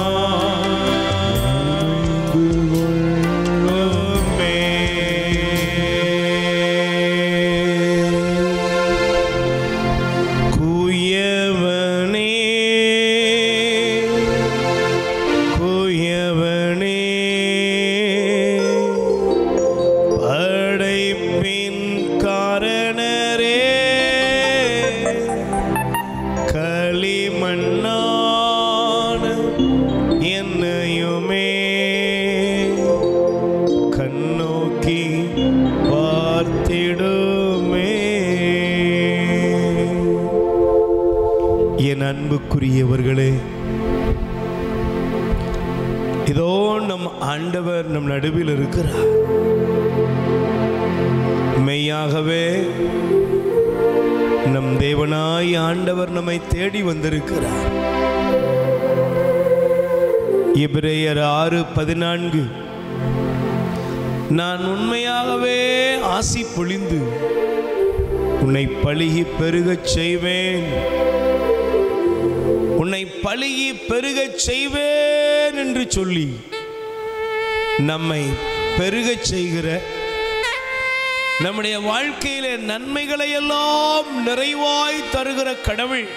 அன்புக்குரியவர்களே, இதோ நம் ஆண்டவர் நம் நடுவில் இருக்கிறார். மெய்யாகவே நம் தேவனாய் ஆண்டவர் நம்மை தேடி வந்திருக்கிறார். எபிரேயர் 6:14 நான் உண்மையாகவே ஆசி பொழிந்து உன்னை பலுகி பெருகச் செய்வேன், உன்னை பலுகி பெருகச் செய்வேன் என்று சொல்லி நம்மை பெருகச் செய்கிற, நம்முடைய வாழ்க்கையிலே நன்மைகளை எல்லாம் நிறைவாய் தருகிற கடவுள்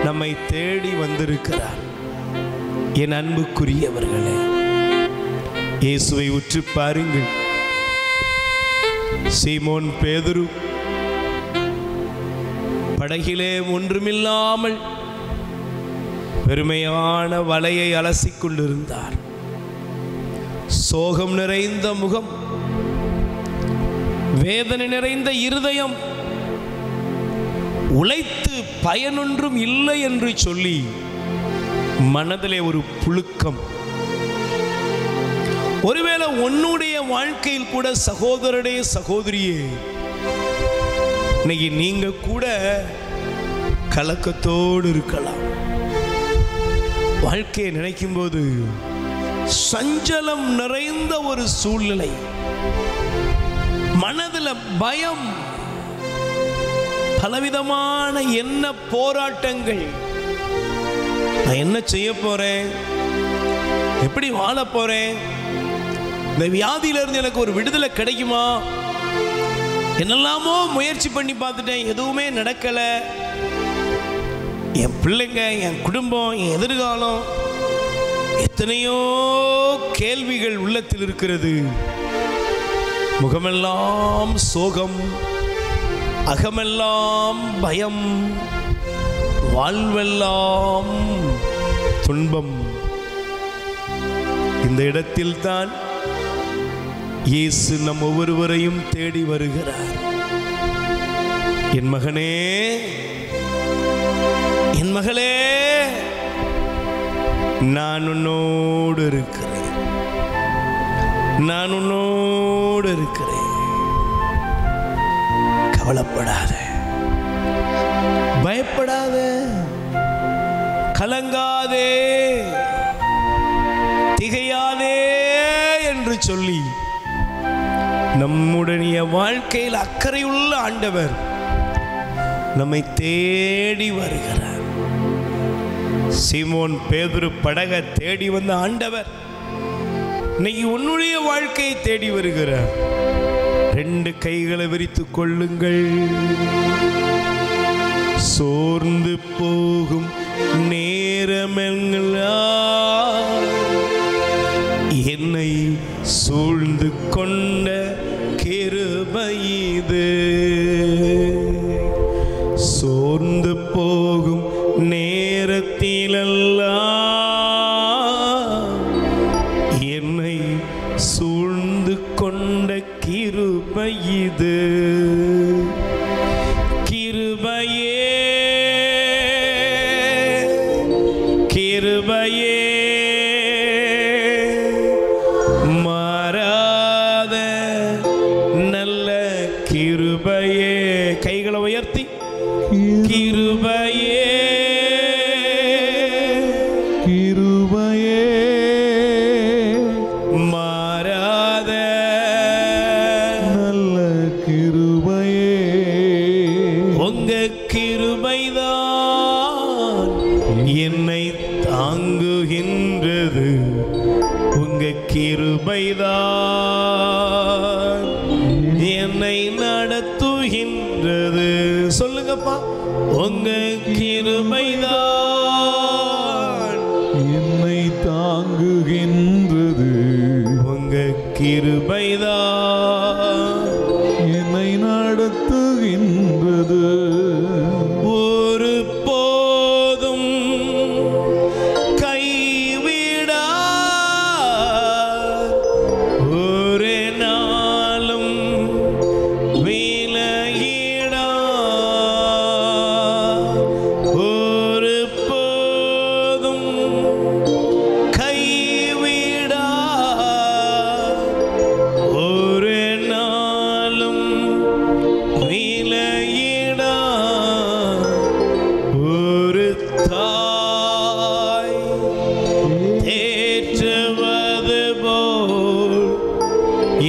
நம்மை தேடி வந்திருக்கிறார். என் அன்புக்குரியவர்களே, இயேசுவை உற்று பாருங்கள். சீமோன் பேதுரு படகிலே ஒன்றுமில்லாமல் பெருமையான வலையை அலசிக் கொண்டிருந்தார். சோகம் நிறைந்த முகம், வேதனை நிறைந்த இருதயம், உழைத்து பயனொன்றும் இல்லை என்று சொல்லி மனதிலே ஒரு புழுக்கம். ஒருவேளை உன்னுடைய வாழ்க்கையில் கூட சகோதரனே சகோதரியே, இன்னைக்கு நீங்க கூட கலக்கத்தோடு இருக்கலாம். வாழ்க்கையை நினைக்கும் போது சஞ்சலம் நிறைந்த ஒரு சூழ்நிலை, மனதில் பயம், பலவிதமான என்ன போராட்டங்கள். நான் என்ன செய்ய போறேன், எப்படி வாழ போறேன், இந்த வியாதியிலிருந்து எனக்கு ஒரு விடுதலை கிடைக்குமா, என்னெல்லாமோ முயற்சி பண்ணி பார்த்துட்டேன், எதுவுமே நடக்கலை, என் பிள்ளைங்க, என் குடும்பம், என் எதிர்காலம், எத்தனையோ கேள்விகள் உள்ளத்தில் இருக்கிறது. முகமெல்லாம் சோகம், அகமெல்லாம் பயம், வாழ்வெல்லாம் துன்பம். இந்த இடத்தில் தான் இயேசு நம் ஒவ்வொருவரையும் தேடி வருகிறார். என் மகனே, என் மகளே, நான் உன்னோடு இருக்கிறேன், நான் உன்னோடு இருக்கிறேன். கவலைப்படாத, பயப்படாத, கலங்காதே, திகையாதே என்று சொல்லி நம்முடைய வாழ்க்கையில் அக்கறையுள்ள ஆண்டவர் நம்மை தேடி வருகிறார். சீமோன் பேதுரு படகை தேடி வந்த ஆண்டவர் இன்னைக்கு உன்னுடைய வாழ்க்கையை தேடி வருகிறார். 2 கைகளை விரித்துக் கொள்ளுங்கள். சோர்ந்து போகும் நேரமெல்லாம் என்னை சூழ்ந்து கொண்ட கிருபை இது. சோர்ந்து போகும் நேரத்திலெல்லாம் என்னை சூழ்ந்து கொண்ட கிருபை இது. கிருபையே, கிருபையே, மாறாத நல்ல கிருபையே. கைகளை உயர்த்தி, கிருபையே, கிருபையே, மாறாத நல்ல கிருபையே. உங்க கிருபைதான் என்னை தாங்குகின்றது. உங்க கிருபைதான் என்னை நடத்துகின்றது. சொல்லுங்கப்பா, உங்க கிருபைதான் என்னை தாங்குகின்றது. உங்க கிருபைதான் என்னை நடத்துகின்றது. ஒரு போதும் கைவிடா, ஒரு நாளும் விலகிடா. ஒரு போதும் கைவிடா, ஒரு நாளும் விலகிடா. ஒரு தாய் தேற்றுவது போல்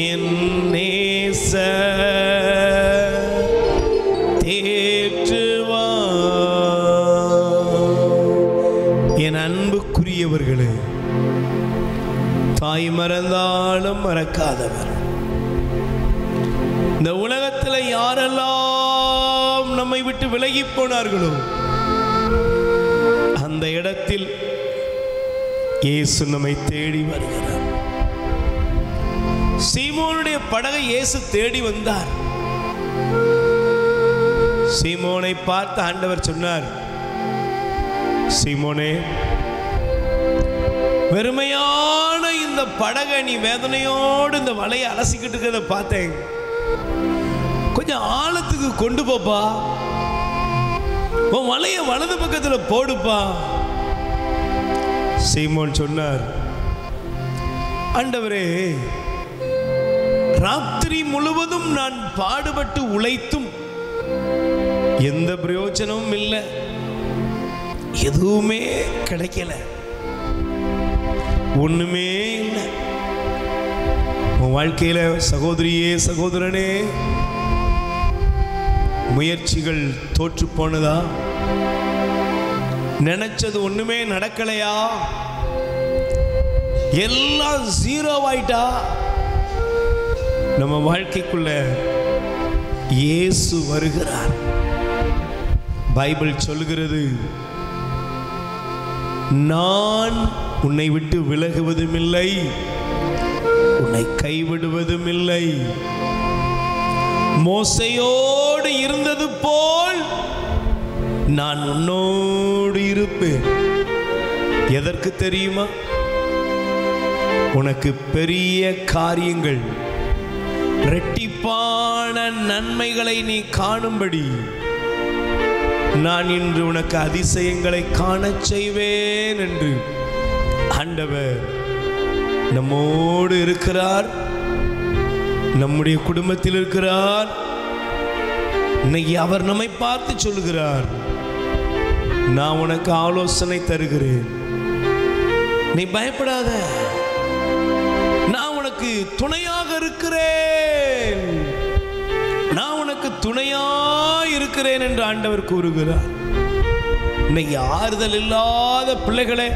என் நேச தேற்றுவார். என் அன்புக்குரியவர்களே, தாய் மறந்தாலும் மறக்காதவர். இந்த உலகத்தில் யாரெல்லாம் நம்மை விட்டு விலகி போனார்களோ அந்த இடத்தில் இயேசு நம்மை தேடி வருகிறார். சீமோனுடைய படகை இயேசு தேடி வந்தார். சீமோனை பார்த்து ஆண்டவர் சொன்னார், சீமோனே, வெறுமையான இந்த படகை நீ வேதனையோடு இந்த வலையை அலசிக்கிட்டு இருக்கிறத பார்த்தேன். கொஞ்சம் ஆழத்துக்கு கொண்டு போப்பா, உன் வலையை வலது பக்கத்தில் போடுப்பா. சீமோன் சொன்னார், ஆண்டவரே, ராத்திரி முழுவதும் நான் பாடுபட்டு உழைத்தும் எந்த பிரயோஜனமும் இல்லை, எதுவுமே கிடைக்கல, ஒண்ணுமே இல்லை. உன் வாழ்க்கையில சகோதரியே, சகோதரனே, முயற்சிகள் தோற்று போனதா? நினைச்சது ஒண்ணுமே நடக்கலையா? எல்லாம் ஜீரோ ஆயிட்டா? நம்ம வாழ்க்கைக்குள்ள இயேசு வருகிறார். பைபிள் சொல்கிறது, நான் உன்னை விட்டு விலகுவதும் இல்லை, உன்னை கைவிடுவதும் இல்லை. மோசையோடு இருந்தது போல் நான் உன்னோடு இருப்பேன். எதற்கு தெரியுமா? உனக்கு பெரிய காரியங்கள், இரட்டிப்பான நன்மைகளை நீ காணும்படி நான் இன்று உனக்கு அதிசயங்களை காணச் செய்வேன் என்று ஆண்டவர் நம்மோடு இருக்கிறார். நம்முடைய குடும்பத்தில் இருக்கிறார். இன்னைக்கு அவர் நம்மை பார்த்து சொல்லுகிறார், நான் உனக்கு ஆலோசனை தருகிறேன், நீ பயப்படாத, நான் உனக்கு துணையாக இருக்கிறேன், நான் உனக்கு துணையாக இருக்கிறேன் என்று ஆண்டவர் கூறுகிறார். இன்னைக்கு ஆறுதல் இல்லாத பிள்ளைகளே,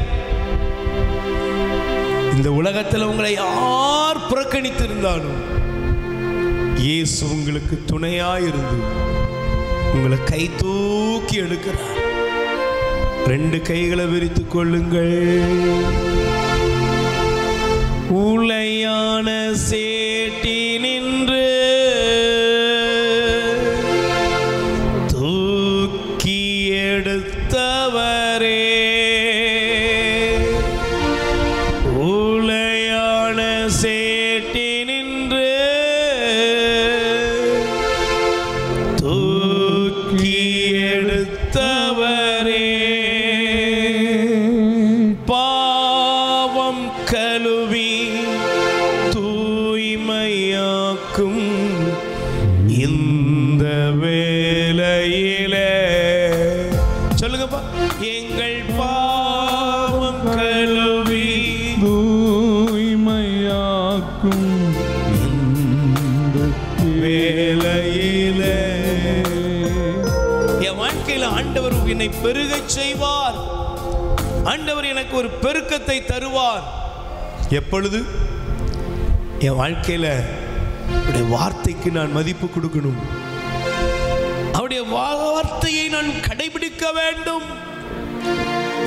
இந்த உலகத்தில் உங்களை யார் புறக்கணித்திருந்தாலும் இயேசு உங்களுக்கு துணையாயிருந்து உங்களை கை தூக்கி எடுக்கிறார். 2 கைகளை விரித்துக் கொள்ளுங்கள். உளையான சேட்டி நின்று தூக்கி எடுத்தவரே, உளையான சேட்டி நின்று தூக்கி எடுத்தவரே, பாவம் கழுவி தூய்மையாக்கும் இந்த வேளையிலே, சொல்லுங்கப்பா, எங்கள் பாவம் கழுவி தூய்மையாக்கும் இந்த வேளையிலே என் வாழ்க்கையில் ஆண்டவர் என்னை பெருகச் செய்வார். ஆண்டவர் எனக்கு ஒரு பெருக்கத்தை தருவார். எப்பொழுது? என் வாழ்க்கையில அவருடைய வார்த்தைக்கு நான் மதிப்பு கொடுக்கணும். அவருடைய வார்த்தையை நான் கடைபிடிக்க வேண்டும்.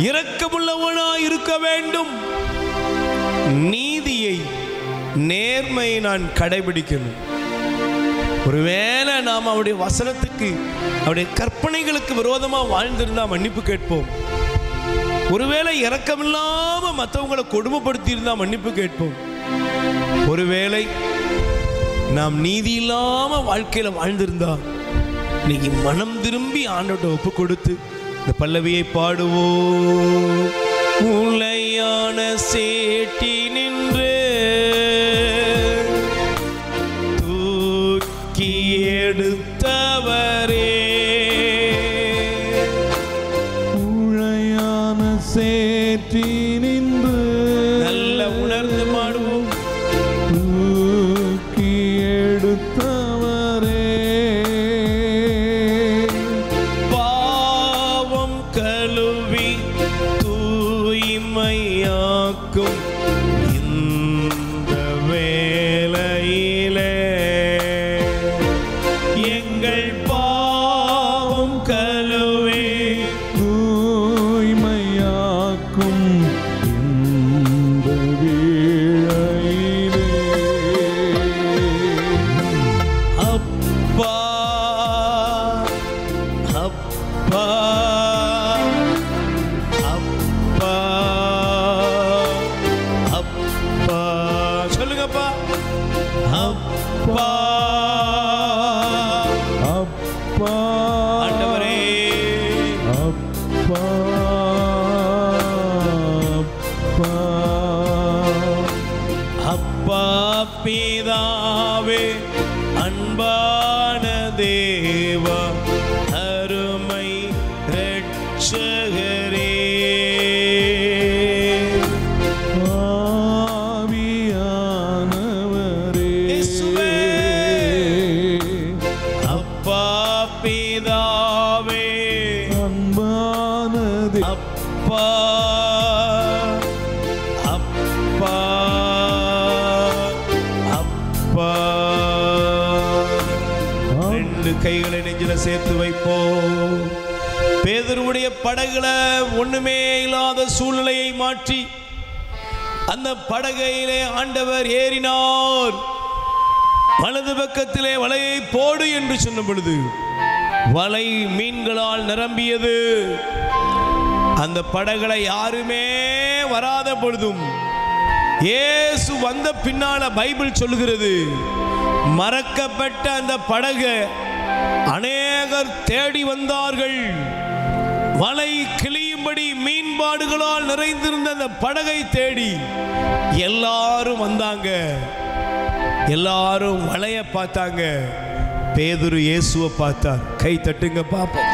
இரக்கமுள்ளவனாய் இருக்க வேண்டும். நீதியை, நேர்மையை நான் கடைபிடிக்கணும். ஒருவேளை நாம் அவருடைய வசனத்துக்கு, அவருடைய கற்பனைகளுக்கு விரோதமாக வாழ்ந்திருந்தா மன்னிப்பு கேட்போம். ஒருவேளை இரக்கமில்லாம மற்றவங்களை கொடுமைப்படுத்தி இருந்தா மன்னிப்பு கேட்போம். ஒருவேளை நாம் நீதி இல்லாம வாழ்க்கையில வாழ்ந்திருந்தா இன்னைக்கு மனம் திரும்பி ஆண்டவர்கிட்ட ஒப்பு கொடுத்து இந்த பல்லவியை பாடுவோம். உளையான சேட்டி நின்று தூக்கி எடுத்தவரே, சேற்றி நின்று நல்ல உணர்ந்து பாடுவோம். தூக்கி எடுத்தவரே, பாவம் கழுவி தூய்மையாக்கும் இந்த வேளையிலே, எங்கள் பாவம் கழுவி இந்த வேளையிலே, அப்பா அப்பா அப்பா அப்பா, சொல்லுங்கப்பா, அப்பா அப்பா ஆண்டவரே, அப்பா அப்பா பிதாவே, அன்பான தேவா, அருமை இரட்சகரே, ஆவியானவரே, இயேசுவே, அப்பா பிதாவே, அன்பான அப்பா அப்பா அப்பா. 2 கைகளை நெஞ்சில சேர்த்து வைப்போம். பேதுருவுடைய படகுல ஒண்ணுமே இல்லாத சூழ்நிலையை மாற்றி அந்த படகையிலே ஆண்டவர் ஏறினார். வலது பக்கத்திலே வலையை போடு என்று சொன்ன பொழுது வலை மீன்களால் நிரம்பியது. அந்த படகுல யாருமே வராத பொழுதும் இயேசு வந்த பின்னால பைபிள் சொல்லுகிறது, மறக்கப்பட்ட அந்த படகு அநேகர் தேடி வந்தார்கள். வலை கிளியும்படி மீன்பாடுகளால் நிறைந்திருந்த அந்த படகை தேடி எல்லாரும் வந்தாங்க. எல்லாரும் வலைய பார்த்தாங்க. பேதுரு இயேசுவை பார்த்தார். கை தட்டுங்க பாப்போம்.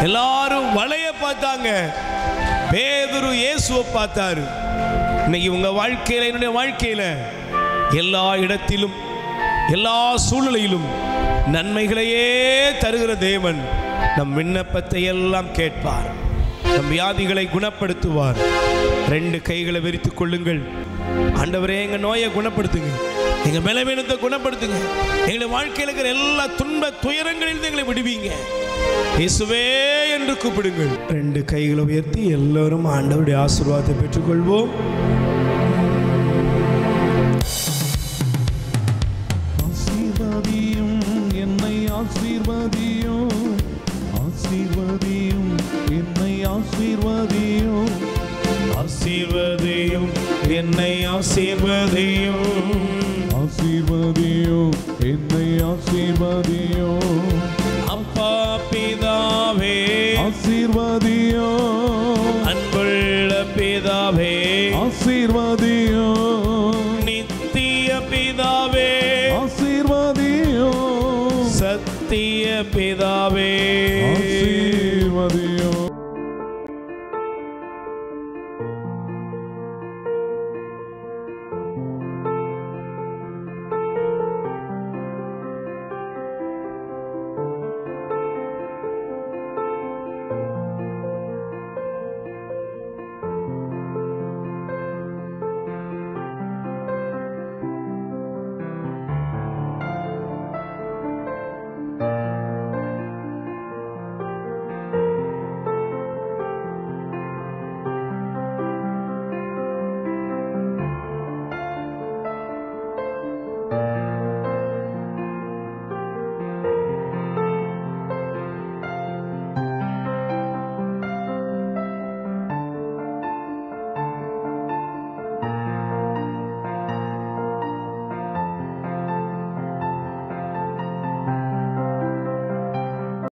எல்லாரும் வலைய பார்த்தாங்க. பேதுரு இயேசுவை பார்த்தார். இன்னைக்கு உங்க வாழ்க்கையில, என்னுடைய வாழ்க்கையில எல்லா இடத்திலும் எல்லா சூழ்நிலையிலும் நன்மைகளையே தருகிற தேவன் நம் விண்ணப்பத்தை எல்லாம் கேட்பார். நம் வியாதிகளை குணப்படுத்துவார். 2 கைகளை விரித்துக் கொள்ளுங்கள். ஆண்டவரே, எங்க நோயை குணப்படுத்துங்க, எங்க பலவீனத்தை குணப்படுத்துங்க, எங்களுடைய வாழ்க்கையில் இருக்கிற எல்லா துன்ப துயரங்களில் எங்களை விடுவீங்க இயேசுவே என்று கூப்பிடுங்கள். 2 கைகளை உயர்த்தி எல்லோரும் ஆண்டவருடைய ஆசீர்வாதத்தை பெற்றுக்கொள்வோம். ஆசீர்வதியும் என்னை ஆசீர்வதியும், ஆசீர்வதியும் என்னை ஆசீர்வதியும், ஆசீர்வதியும் என்னை ஆசீர்வதியும், ஆசீர்வதியும் என்னை ஆசீர்வதியும். அப்பா பிதாவே, ஆசீர்வதியும் அன்புள்ள பிதாவே, ஆசீர்வதியும் நித்திய பிதாவே, ஆசீர்வதியும் சத்திய பிதாவே, ஆசீர்வதியும்.